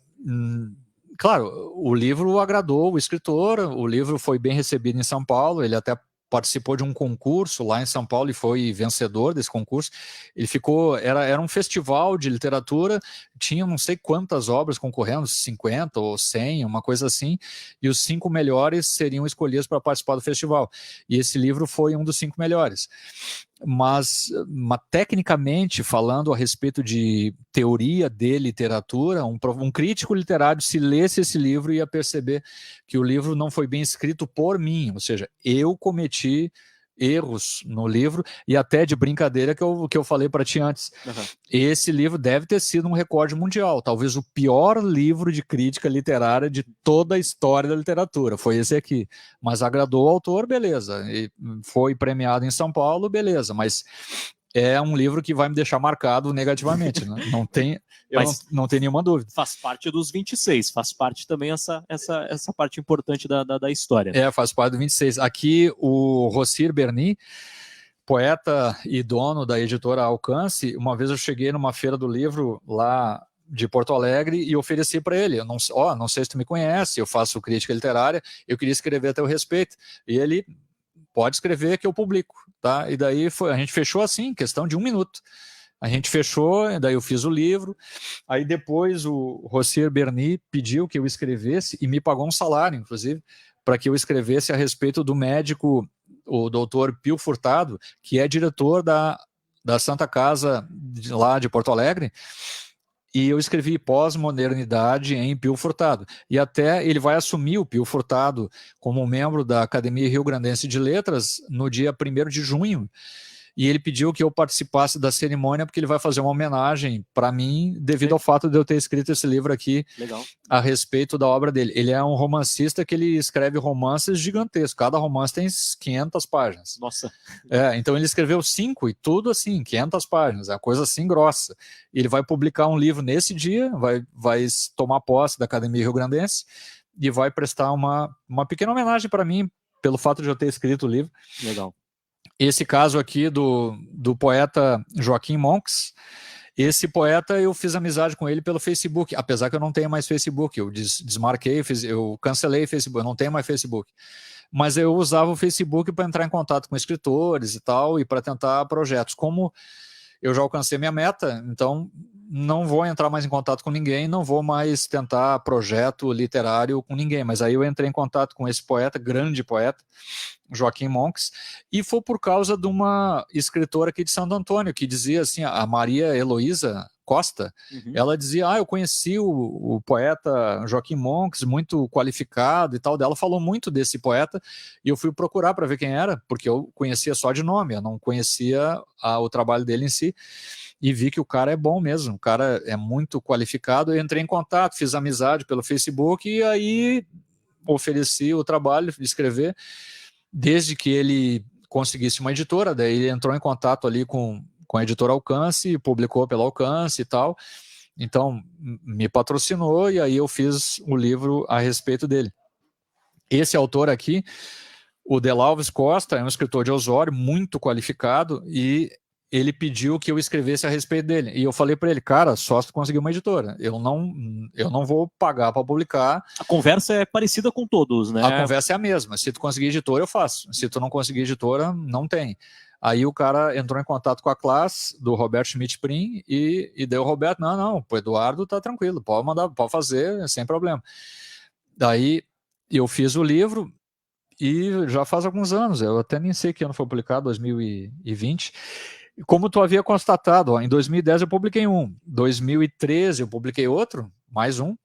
C: claro, o livro agradou o escritor, o livro foi bem recebido em São Paulo, ele até participou de um concurso lá em São Paulo e foi vencedor desse concurso. Ele ficou, era um festival de literatura, tinha não sei quantas obras concorrendo, 50 ou 100, uma coisa assim, e os 5 melhores seriam escolhidos para participar do festival. E esse livro foi um dos 5 melhores. Mas tecnicamente, falando a respeito de teoria de literatura, um crítico literário, se lesse esse livro, ia perceber que o livro não foi bem escrito por mim, ou seja, eu cometi erros no livro, e até de brincadeira que eu falei para ti antes. Uhum. Esse livro deve ter sido um recorde mundial, talvez o pior livro de crítica literária de toda a história da literatura, foi esse aqui. Mas agradou o autor, beleza. E foi premiado em São Paulo, beleza. Mas é um livro que vai me deixar marcado negativamente, né? Não tem nenhuma dúvida.
B: Faz parte dos 26, faz parte também essa parte importante da história.
C: Faz parte do 26. Aqui o Rossir Berni, poeta e dono da editora Alcance, uma vez eu cheguei numa feira do livro lá de Porto Alegre e ofereci para ele, não sei se tu me conhece, eu faço crítica literária, eu queria escrever a teu respeito. E ele... pode escrever que eu publico, tá? E daí a gente fechou assim, questão de 1 minuto. A gente fechou, daí eu fiz o livro, aí depois o Rossir Berni pediu que eu escrevesse e me pagou um salário, inclusive, para que eu escrevesse a respeito do médico, o doutor Pio Furtado, que é diretor da Santa Casa lá de Porto Alegre, e eu escrevi Pós-Modernidade em Pio Furtado. E até ele vai assumir o Pio Furtado como membro da Academia Rio Grandense de Letras no dia 1º de junho. E ele pediu que eu participasse da cerimônia porque ele vai fazer uma homenagem para mim devido ao fato de eu ter escrito esse livro aqui.
B: Legal.
C: A respeito da obra dele. Ele é um romancista que ele escreve romances gigantescos. Cada romance tem 500 páginas.
B: Nossa.
C: Então ele escreveu 5 e tudo assim, 500 páginas. É uma coisa assim grossa. Ele vai publicar um livro nesse dia, vai tomar posse da Academia Rio Grandense e vai prestar uma pequena homenagem para mim pelo fato de eu ter escrito o livro.
B: Legal.
C: Esse caso aqui do poeta Joaquim Monks, esse poeta eu fiz amizade com ele pelo Facebook, apesar que eu não tenho mais Facebook, eu desmarquei, eu cancelei o Facebook, eu não tenho mais Facebook. Mas eu usava o Facebook para entrar em contato com escritores e tal, e para tentar projetos. Como eu já alcancei minha meta, então não vou entrar mais em contato com ninguém, não vou mais tentar projeto literário com ninguém. Mas aí eu entrei em contato com esse poeta, grande poeta, Joaquim Monks, e foi por causa de uma escritora aqui de Santo Antônio, que dizia assim, a Maria Heloísa Costa, ela dizia, eu conheci o poeta Joaquim Monks, muito qualificado e tal, dela falou muito desse poeta, e eu fui procurar para ver quem era, porque eu conhecia só de nome, eu não conhecia o trabalho dele em si, e vi que o cara é bom mesmo, o cara é muito qualificado, eu entrei em contato, fiz amizade pelo Facebook, e aí ofereci o trabalho de escrever, desde que ele conseguisse uma editora, daí ele entrou em contato ali com a editora Alcance, publicou pela Alcance e tal, então me patrocinou e aí eu fiz o livro a respeito dele. Esse autor aqui, o Delalves Costa, é um escritor de Osório, muito qualificado, e ele pediu que eu escrevesse a respeito dele, e eu falei para ele, cara, só se tu conseguir uma editora, eu não vou pagar para publicar.
B: A conversa é parecida com todos, né?
C: A conversa é a mesma, se tu conseguir editora eu faço, se tu não conseguir editora, não tem. Aí o cara entrou em contato com a classe do Roberto Schmidt Prim e deu o Roberto, não, o Eduardo tá tranquilo, pode mandar, pode fazer, sem problema. Daí eu fiz o livro e já faz alguns anos, eu até nem sei que ano foi publicado, 2020, como tu havia constatado, em 2010 eu publiquei um, 2013 eu publiquei outro, mais um,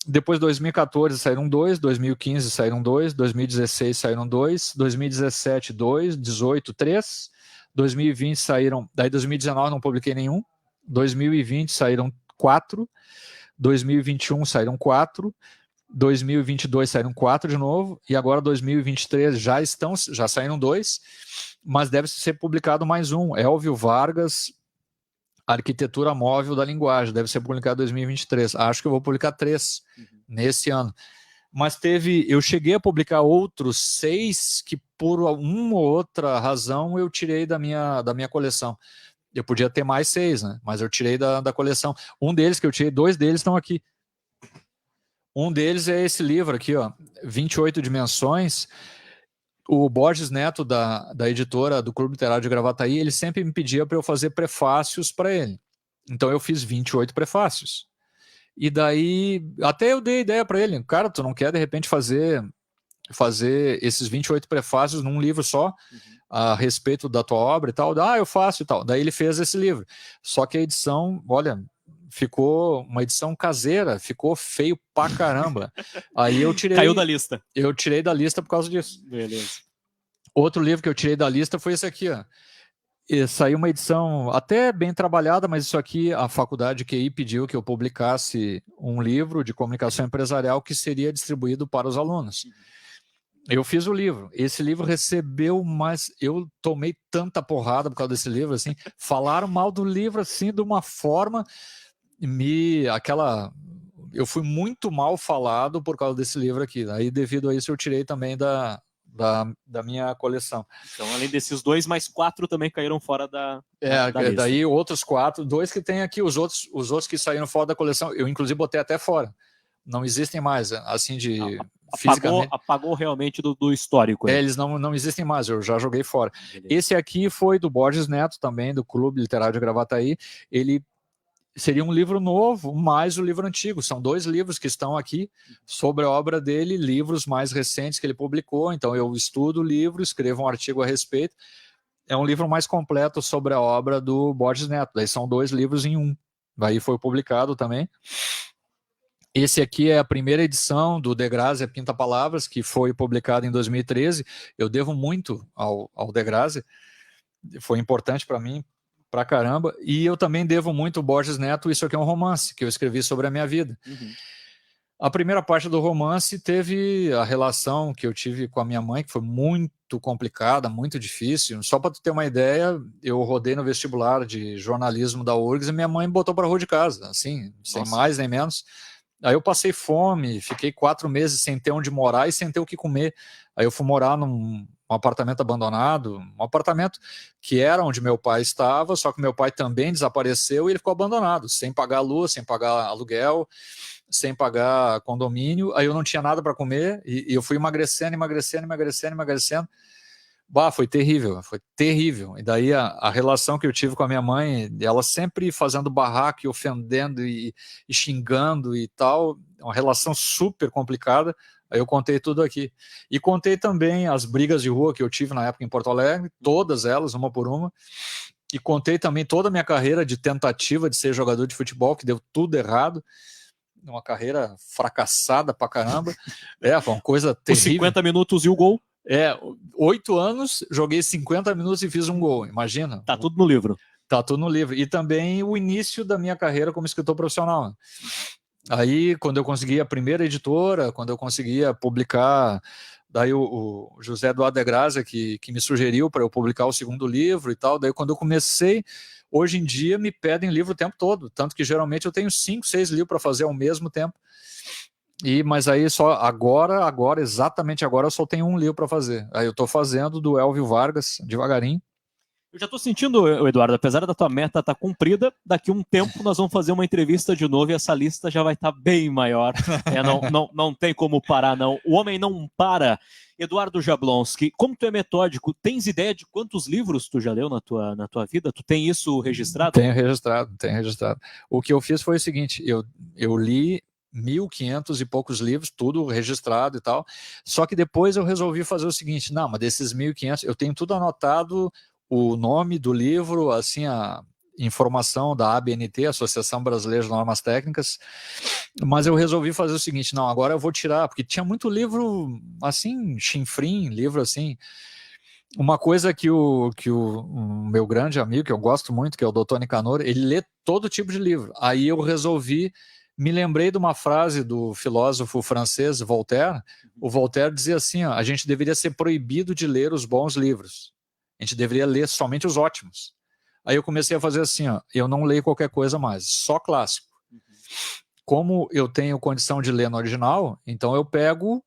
C: depois 2014 saíram 2, 2015 saíram 2, 2016 saíram 2, 2017 2, 18 3, 2020 saíram, daí 2019 não publiquei nenhum, 2020 saíram 4, 2021 saíram 4, 2022 saíram 4 de novo, e agora 2023 já saíram 2, mas deve ser publicado mais um, Elvio Vargas, Arquitetura Móvel da Linguagem, deve ser publicado em 2023. Acho que eu vou publicar 3 nesse ano. Mas eu cheguei a publicar outros 6 que por uma ou outra razão eu tirei da minha coleção. Eu podia ter mais 6, né? Mas eu tirei da coleção. Um deles que eu tirei, 2 deles estão aqui. Um deles é esse livro aqui, ó, 28 Dimensões. O Borges Neto, da editora do Clube Literário de Gravataí, ele sempre me pedia para eu fazer prefácios para ele. Então eu fiz 28 prefácios. E daí, até eu dei ideia para ele, cara, tu não quer de repente fazer esses 28 prefácios num livro só, a respeito da tua obra e tal? Eu faço e tal. Daí ele fez esse livro. Só que a edição, olha, ficou uma edição caseira, ficou feio pra caramba. Aí eu tirei...
B: Caiu da lista.
C: Eu tirei da lista por causa disso.
B: Beleza.
C: Outro livro que eu tirei da lista foi esse aqui, ó. E saiu uma edição até bem trabalhada, mas isso aqui a faculdade QI pediu que eu publicasse um livro de comunicação empresarial que seria distribuído para os alunos. Eu fiz o livro. Esse livro recebeu, mas eu tomei tanta porrada por causa desse livro, assim, falaram mal do livro, assim, de uma forma, eu fui muito mal falado por causa desse livro aqui. Aí, devido a isso, eu tirei também da minha coleção.
B: Então, além desses 2, mais 4 também caíram fora da lista.
C: Daí outros 4, 2 que tem aqui, os outros que saíram fora da coleção, eu inclusive botei até fora. Não existem mais, assim, fisicamente.
B: Apagou realmente do histórico. Né?
C: Eles não existem mais, eu já joguei fora.
B: Beleza.
C: Esse aqui foi do Borges Neto também, do Clube Literário de Gravataí. Ele seria um livro novo, mais o livro antigo. São 2 livros que estão aqui sobre a obra dele, livros mais recentes que ele publicou. Então eu estudo o livro, escrevo um artigo a respeito. É um livro mais completo sobre a obra do Borges Neto. Daí são 2 livros em um. Daí foi publicado também. Esse aqui é a primeira edição do Degrassi, Pinta Palavras, que foi publicado em 2013. Eu devo muito ao Degrassi. Foi importante para mim, pra caramba. E eu também devo muito ao Borges Neto. Isso aqui é um romance que eu escrevi sobre a minha vida.
B: Uhum.
C: A primeira parte do romance teve a relação que eu tive com a minha mãe, que foi muito complicada, muito difícil. Só para tu ter uma ideia, eu rodei no vestibular de jornalismo da URGS e minha mãe me botou para rua de casa, assim, sem mais nem menos. Aí eu passei fome, fiquei 4 meses sem ter onde morar e sem ter o que comer. Aí eu fui morar num apartamento abandonado, um apartamento que era onde meu pai estava, só que meu pai também desapareceu e ele ficou abandonado, sem pagar luz, sem pagar aluguel, sem pagar condomínio. Aí eu não tinha nada para comer e eu fui emagrecendo. Bah, foi terrível, foi terrível. E daí a relação que eu tive com a minha mãe, ela sempre fazendo barraco e ofendendo e xingando e tal, uma relação super complicada. Aí eu contei tudo aqui. E contei também as brigas de rua que eu tive na época em Porto Alegre, todas elas, uma por uma. E contei também toda a minha carreira de tentativa de ser jogador de futebol, que deu tudo errado. Uma carreira fracassada pra caramba. Foi uma coisa terrível.
B: Os 50 minutos e o gol.
C: 8 anos, joguei 50 minutos e fiz um gol, imagina.
B: Tá tudo no livro.
C: Tá tudo no livro. E também o início da minha carreira como escritor profissional. Aí, quando eu consegui a primeira editora, quando eu conseguia publicar, daí o José Eduardo Degrassi, que me sugeriu para eu publicar o segundo livro e tal, daí quando eu comecei, hoje em dia me pedem livro o tempo todo, tanto que geralmente eu tenho 5, 6 livros para fazer ao mesmo tempo. Mas aí só agora, exatamente agora, eu só tenho um livro para fazer. Aí eu estou fazendo do Elvio Vargas, devagarinho.
B: Eu já estou sentindo, Eduardo, apesar da tua meta estar cumprida, daqui a um tempo nós vamos fazer uma entrevista de novo e essa lista já vai estar bem maior. Não tem como parar, não. O homem não para. Eduardo Jablonski, como tu é metódico, tens ideia de quantos livros tu já leu na tua vida? Tu tem isso registrado?
C: Tenho registrado. O que eu fiz foi o seguinte, eu li 1.500 e poucos livros, tudo registrado e tal, só que depois eu resolvi fazer o seguinte, não, mas desses 1.500, eu tenho tudo anotado, o nome do livro, assim, a informação da ABNT, Associação Brasileira de Normas Técnicas, mas eu resolvi fazer o seguinte, não, agora eu vou tirar, porque tinha muito livro, assim, chinfrim, livro assim, uma coisa que o meu grande amigo, que eu gosto muito, que é o Dr. Nicanor, ele lê todo tipo de livro, aí eu resolvi. Me lembrei de uma frase do filósofo francês Voltaire. O Voltaire dizia assim, a gente deveria ser proibido de ler os bons livros. A gente deveria ler somente os ótimos. Aí eu comecei a fazer assim, eu não leio qualquer coisa mais, só clássico. Como eu tenho condição de ler no original, então eu pego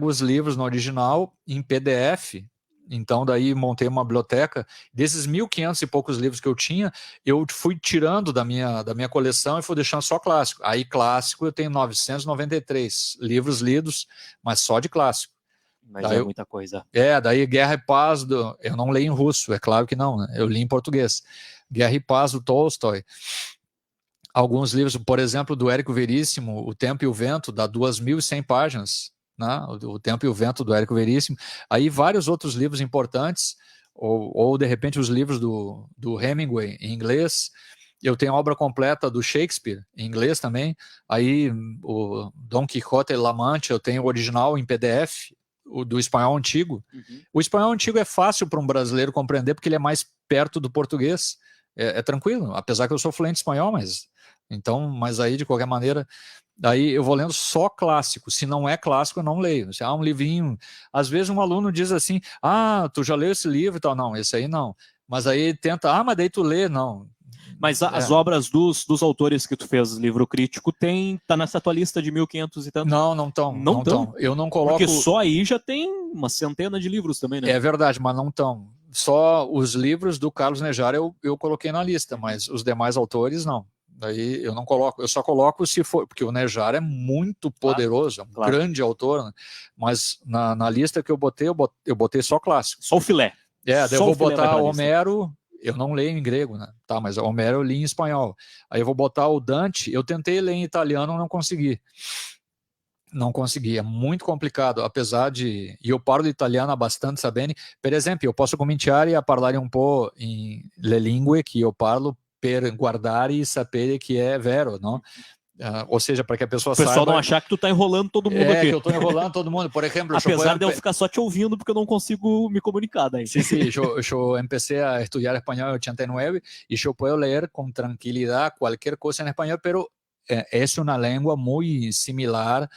C: os livros no original em PDF. Então daí montei uma biblioteca, desses 1.500 e poucos livros que eu tinha, eu fui tirando da minha coleção e fui deixando só clássico. Aí clássico eu tenho 993 livros lidos, mas só de clássico.
B: Mas daí muita coisa.
C: Daí Guerra e Paz, eu não leio em russo, é claro que não, né? Eu li em português. Guerra e Paz do Tolstói. Alguns livros, por exemplo, do Érico Veríssimo, O Tempo e o Vento, dá 2.100 páginas. Né? O Tempo e o Vento do Érico Veríssimo, aí vários outros livros importantes, ou de repente os livros do Hemingway em inglês. Eu tenho a obra completa do Shakespeare em inglês também, aí o Dom Quixote e La Mancha eu tenho o original em PDF, o do espanhol antigo. O espanhol antigo é fácil para um brasileiro compreender porque ele é mais perto do português, é tranquilo, apesar que eu sou fluente em espanhol, mas aí de qualquer maneira. Daí eu vou lendo só clássico, se não é clássico eu não leio, se há um livrinho, às vezes um aluno diz assim, tu já leu esse livro e tal, não, esse aí não, mas aí tenta, mas daí tu lê, não.
B: Mas as obras dos autores que tu fez, livro crítico, tá nessa tua lista de 1.500 e tanto?
C: Não estão, eu não coloco...
B: Porque só aí já tem uma centena de livros também, né?
C: É verdade, mas não estão, só os livros do Carlos Nejar eu coloquei na lista, mas os demais autores não. Daí eu não coloco, eu só coloco se for, porque o Nejar é muito poderoso, é um grande autor, né? Mas na lista que eu botei só clássico.
B: Só o filé.
C: Daí eu vou botar Homero, eu não leio em grego, né? Tá, mas Homero eu li em espanhol. Aí eu vou botar o Dante, eu tentei ler em italiano, não consegui. Não consegui, é muito complicado, apesar de... Io parlo italiano abbastanza bene. Per esempio, io posso cominciare a parlare un po' le lingue che io parlo per guardare e sapere que é vero, não? Ou seja, para que a pessoa saiba...
B: O pessoal não achar que tu tá enrolando todo mundo aqui.
C: Que eu tô enrolando todo mundo. Por exemplo...
B: Apesar de eu ficar só te ouvindo, porque eu não consigo me comunicar daí.
C: Sí, sí, yo empecé a estudiar español en 89 y yo puedo leer con tranquilidad cualquier cosa en español, pero es una lengua muy similar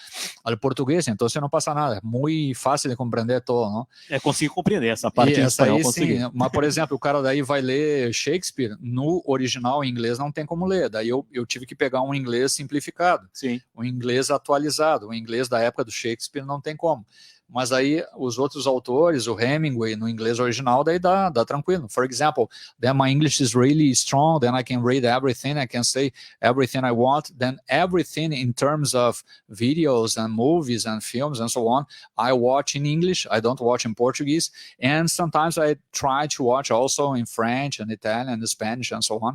C: al portugués, entonces no pasa nada, es muy fácil de compreender todo, não?
B: Consigo compreender essa parte em espanhol,
C: sim, mas por exemplo, o cara daí vai ler Shakespeare, no original em inglês não tem como ler, daí eu tive que pegar um inglês simplificado,
B: sim,
C: um inglês atualizado, o inglês da época do Shakespeare não tem como. Mas aí os outros autores, o Hemingway, no inglês original, daí dá tranquilo. For example, then my English is really strong, then I can read everything, I can say everything I want, then everything in terms of videos and movies and films and so on, I watch in English, I don't watch in Portuguese, and sometimes I try to watch also in French and Italian and Spanish and so on.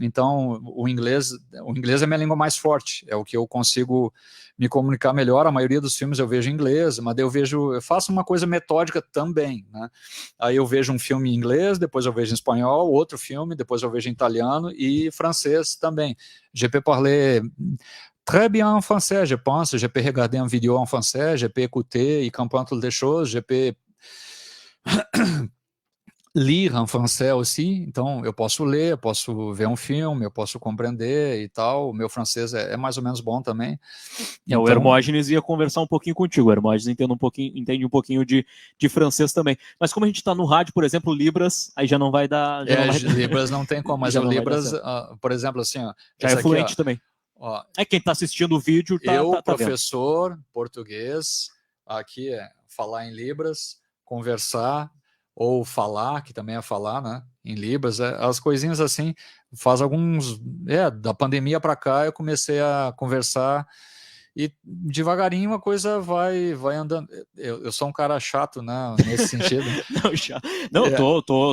C: Então, o inglês é minha língua mais forte, é o que eu consigo me comunicar melhor. A maioria dos filmes eu vejo em inglês, mas eu faço uma coisa metódica também, né? Aí eu vejo um filme em inglês, depois eu vejo em espanhol, outro filme, depois eu vejo em italiano e francês também. Je peux parler très bien en français, je pense, je peux regarder une vidéo en français, je peux écouter et comprendre toutes les choses, je peux lire em francês aussi, então eu posso ler, eu posso ver um filme, eu posso compreender e tal. O meu francês é mais ou menos bom também.
B: Então... O Hermógenes ia conversar um pouquinho contigo, o Hermógenes entende um pouquinho de francês também. Mas como a gente está no rádio, por exemplo, Libras, aí já não vai dar...
C: Libras não tem como, mas o Libras, por exemplo, assim... Ó,
B: já é fluente também. Ó, quem está assistindo o vídeo tá
C: professor
B: vendo.
C: Português, aqui é falar em Libras, conversar... ou falar, que também é falar, né, em Libras, as coisinhas assim, faz alguns, da pandemia para cá eu comecei a conversar e devagarinho a coisa vai andando. Eu sou um cara chato, né, nesse sentido.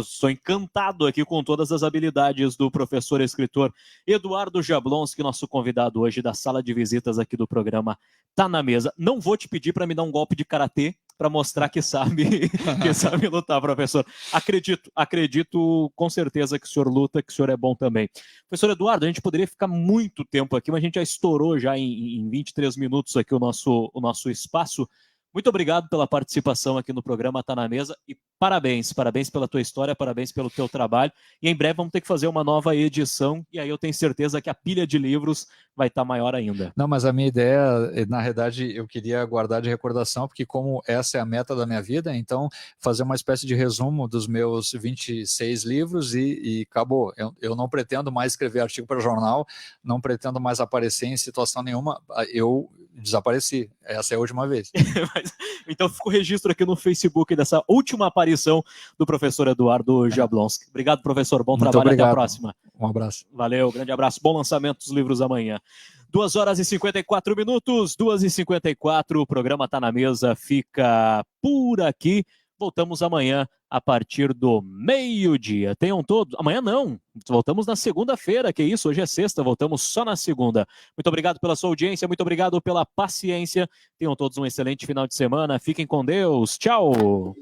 B: Sou encantado aqui com todas as habilidades do professor escritor Eduardo Jablonski, nosso convidado hoje da sala de visitas aqui do programa Tá na Mesa. Não vou te pedir para me dar um golpe de karatê para mostrar que sabe lutar, professor. Acredito com certeza que o senhor luta, que o senhor é bom também. Professor Eduardo, a gente poderia ficar muito tempo aqui, mas a gente já estourou já em 23 minutos aqui o nosso espaço. Muito obrigado pela participação aqui no programa Tá na Mesa e parabéns pela tua história, parabéns pelo teu trabalho. E em breve vamos ter que fazer uma nova edição e aí eu tenho certeza que a pilha de livros vai estar maior ainda.
C: Não, mas a minha ideia, na realidade, eu queria guardar de recordação, porque como essa é a meta da minha vida, então fazer uma espécie de resumo dos meus 26 livros e acabou. Eu não pretendo mais escrever artigo para jornal, não pretendo mais aparecer em situação nenhuma, eu desapareci. Essa é a última vez.
B: Então fica o registro aqui no Facebook dessa última aparição do professor Eduardo Jablonski. Obrigado, professor. Bom trabalho.
C: Obrigado.
B: Até a próxima.
C: Um abraço.
B: Valeu, grande abraço. Bom lançamento dos livros amanhã. 2h54, 2h54. O programa Tá na Mesa fica por aqui. Voltamos amanhã a partir do meio-dia. Tenham todos... Amanhã não. Voltamos na segunda-feira, que isso, hoje é sexta, voltamos só na segunda. Muito obrigado pela sua audiência, muito obrigado pela paciência. Tenham todos um excelente final de semana. Fiquem com Deus. Tchau!